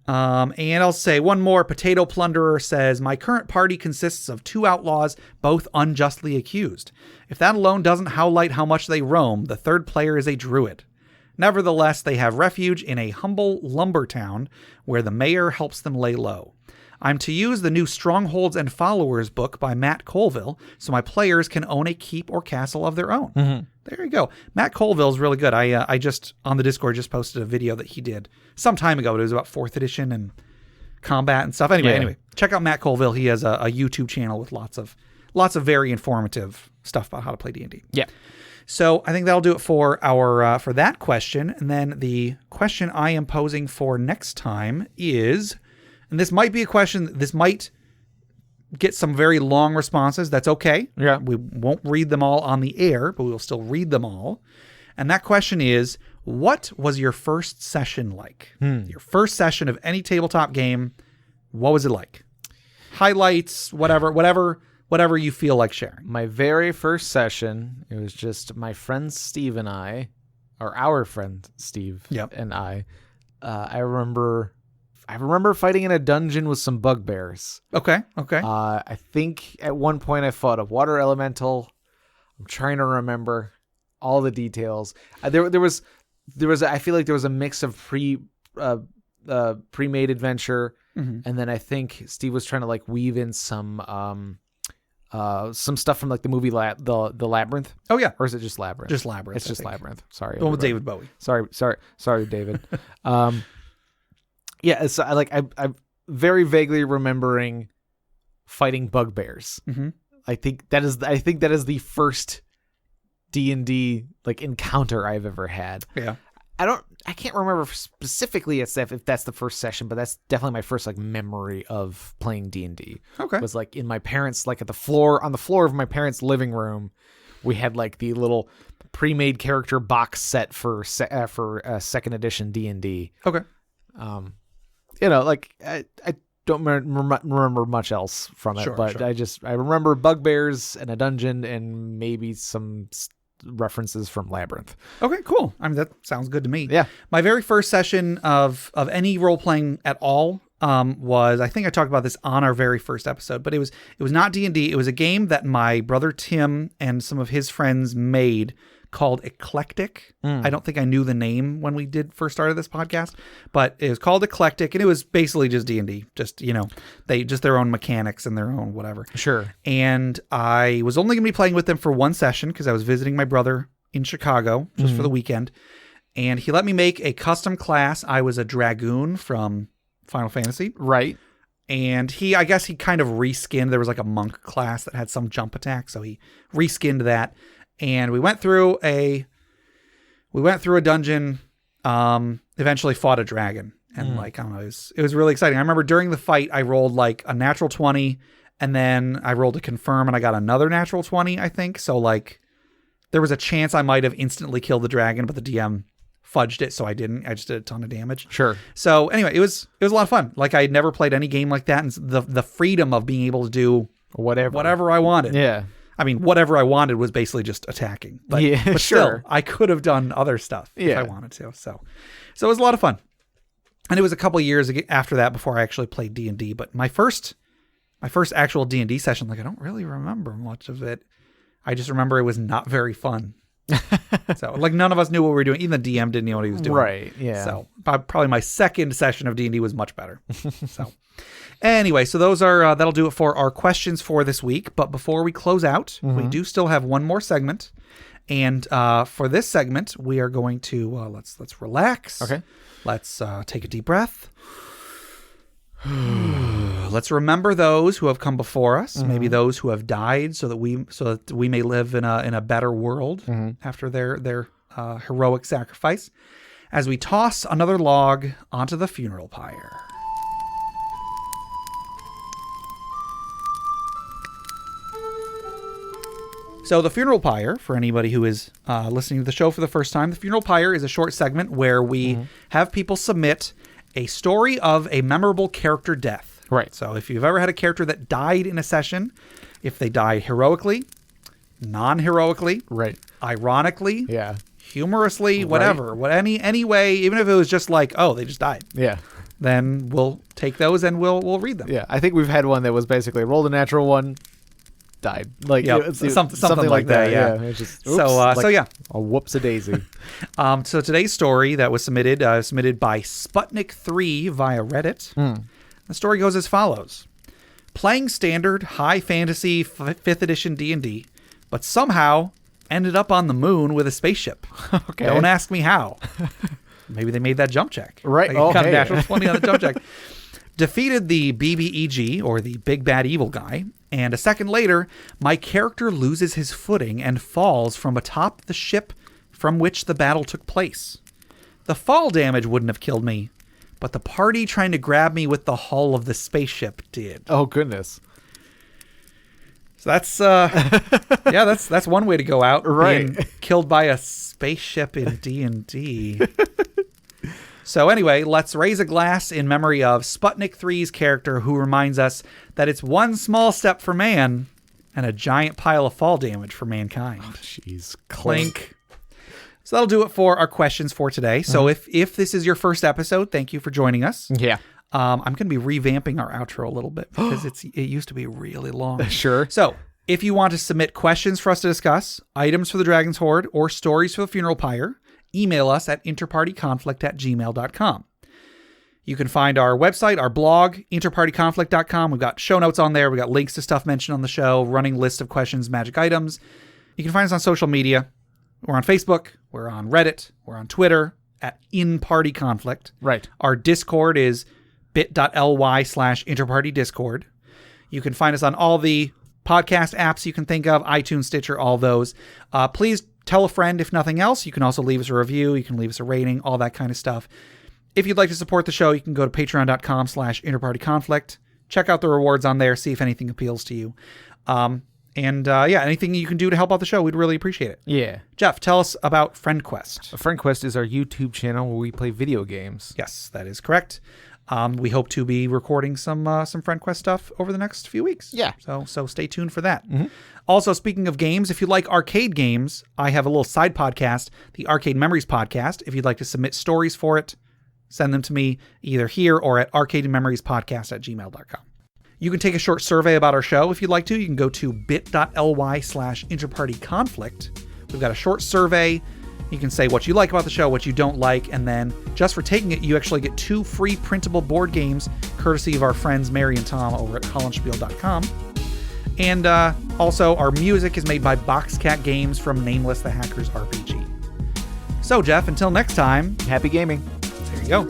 And I'll say one more. Potato Plunderer says, my current party consists of 2 outlaws, both unjustly accused. If that alone doesn't highlight how much they roam, the third player is a druid. Nevertheless, they have refuge in a humble lumber town where the mayor helps them lay low. I'm to use the new Strongholds and Followers book by Matt Colville so my players can own a keep or castle of their own. There you go. Matt Colville's really good. I just, on the Discord, just posted a video that he did some time ago, but it was about 4th edition and combat and stuff. Anyway, check out Matt Colville. He has a YouTube channel with lots of very informative stuff about how to play D&D. Yeah. So I think that'll do it for our for that question. And then the question I am posing for next time is, and this might be a question, this might get some very long responses. That's okay. Yeah. We won't read them all on the air, but we will still read them all. And that question is, what was your first session like? Your first session of any tabletop game, what was it like? Highlights, whatever you feel like sharing. My very first session, it was just my friend Steve and I, or our friend Steve and I. I remember fighting in a dungeon with some bugbears. Okay. I think at one point I fought a water elemental. I'm trying to remember all the details. There was I feel like there was a mix of pre-made adventure, and then I think Steve was trying to like weave in some stuff from like the movie the Labyrinth. Oh yeah, or is it just Labyrinth? Just Labyrinth. It's just Labyrinth. Sorry, the one with David Bowie. Sorry, David. Yeah, so I'm very vaguely remembering fighting bugbears. I think that is the first D&D like encounter I've ever had. Yeah. I can't remember specifically if that's the first session, but that's definitely my first like memory of playing D&D. Okay. It was like in my parents' like on the floor of my parents' living room, we had like the little pre-made character box set for second edition D&D. Okay. Like I don't remember much else from it, sure. I remember bugbears and a dungeon and maybe some references from Labyrinth. Okay, cool. I mean, that sounds good to me. Yeah. My very first session of any role playing at all was, I think I talked about this on our very first episode, but it was not D&D. It was a game that my brother Tim and some of his friends made called Eclectic. I don't think I knew the name when we first started this podcast, but it was called Eclectic, and it was basically just D&D. Just, their own mechanics and their own whatever. Sure. And I was only going to be playing with them for one session because I was visiting my brother in Chicago just for the weekend, and he let me make a custom class. I was a dragoon from Final Fantasy. Right. And I guess he kind of reskinned. There was like a monk class that had some jump attack, so he reskinned that. And we went through a dungeon, eventually fought a dragon. And like, I don't know, it was really exciting. I remember during the fight, I rolled like a natural 20 And then I rolled a confirm and I got another natural 20, I think. So like there was a chance I might have instantly killed the dragon, but the DM fudged it, so I didn't. I just did a ton of damage. Sure. So anyway, it was a lot of fun. Like I had never played any game like that, and the freedom of being able to do whatever I wanted. Yeah. I mean, whatever I wanted was basically just attacking. But, but still, I could have done other stuff if I wanted to. So it was a lot of fun. And it was a couple of years after that before I actually played D&D. But my first actual D&D session, like I don't really remember much of it. I just remember it was not very fun. So like none of us knew what we were doing. Even the DM didn't know what he was doing. Right. Yeah. So probably my second session of D&D was much better. So anyway, so those are that'll do it for our questions for this week. But before we close out, we do still have one more segment. And for this segment, we are going to let's relax. Okay. Let's take a deep breath. Let's remember those who have come before us, maybe those who have died, so that we may live in a better world after their heroic sacrifice, as we toss another log onto the funeral pyre. So the funeral pyre, for anybody who is listening to the show for the first time, the funeral pyre is a short segment where we have people submit a story of a memorable character death. Right. So if you've ever had a character that died in a session, if they died heroically, non-heroically, right, ironically, humorously, right, whatever, any way, even if it was just like, oh, they just died. Yeah. Then we'll take those and we'll read them. Yeah. I think we've had one that was basically rolled a natural one, died. Like something like that. Yeah. It's just, oops, so yeah. A whoops-a-daisy. So today's story that was submitted by Sputnik3 via Reddit. The story goes as follows. Playing standard high fantasy 5th edition D&D, but somehow ended up on the moon with a spaceship. Okay. Don't ask me how. Maybe they made that jump check. Right. Like, got a natural 20 on the jump check. Defeated the BBEG, or the Big Bad Evil Guy, and a second later, my character loses his footing and falls from atop the ship from which the battle took place. The fall damage wouldn't have killed me, but the party trying to grab me with the hull of the spaceship did. Oh, goodness. So that's that's one way to go out. Right. Being killed by a spaceship in D&D. So anyway, let's raise a glass in memory of Sputnik 3's character, who reminds us that it's one small step for man and a giant pile of fall damage for mankind. Oh, jeez. Clink. So that'll do it for our questions for today. So if this is your first episode, thank you for joining us. Yeah. I'm going to be revamping our outro a little bit because it used to be really long. Sure. So if you want to submit questions for us to discuss, items for the Dragon's Hoard, or stories for the funeral pyre, email us at interpartyconflict@gmail.com. You can find our website, our blog, interpartyconflict.com. We've got show notes on there. We've got links to stuff mentioned on the show, running list of questions, magic items. You can find us on social media. We're on Facebook. We're on Reddit. We're on Twitter at InPartyConflict. Right. Our Discord is bit.ly/interpartydiscord. You can find us on all the podcast apps you can think of, iTunes, Stitcher, all those. Please tell a friend if nothing else. You can also leave us a review. You can leave us a rating, all that kind of stuff. If you'd like to support the show, you can go to patreon.com/interpartyconflict. Check out the rewards on there. See if anything appeals to you. Anything you can do to help out the show, we'd really appreciate it. Yeah. Jeff, tell us about FriendQuest. FriendQuest is our YouTube channel where we play video games. Yes, that is correct. We hope to be recording some FriendQuest stuff over the next few weeks. Yeah. So stay tuned for that. Also, speaking of games, if you like arcade games, I have a little side podcast, the Arcade Memories Podcast. If you'd like to submit stories for it, send them to me either here or at arcadememoriespodcast@gmail.com. You can take a short survey about our show if you'd like to. You can go to bit.ly/interpartyconflict. We've got a short survey. You can say what you like about the show, what you don't like, and then just for taking it, you actually get 2 free printable board games, courtesy of our friends Mary and Tom over at hollandspiel.com. And also, our music is made by Boxcat Games from Nameless the Hacker's RPG. So, Jeff, until next time, happy gaming. There you go.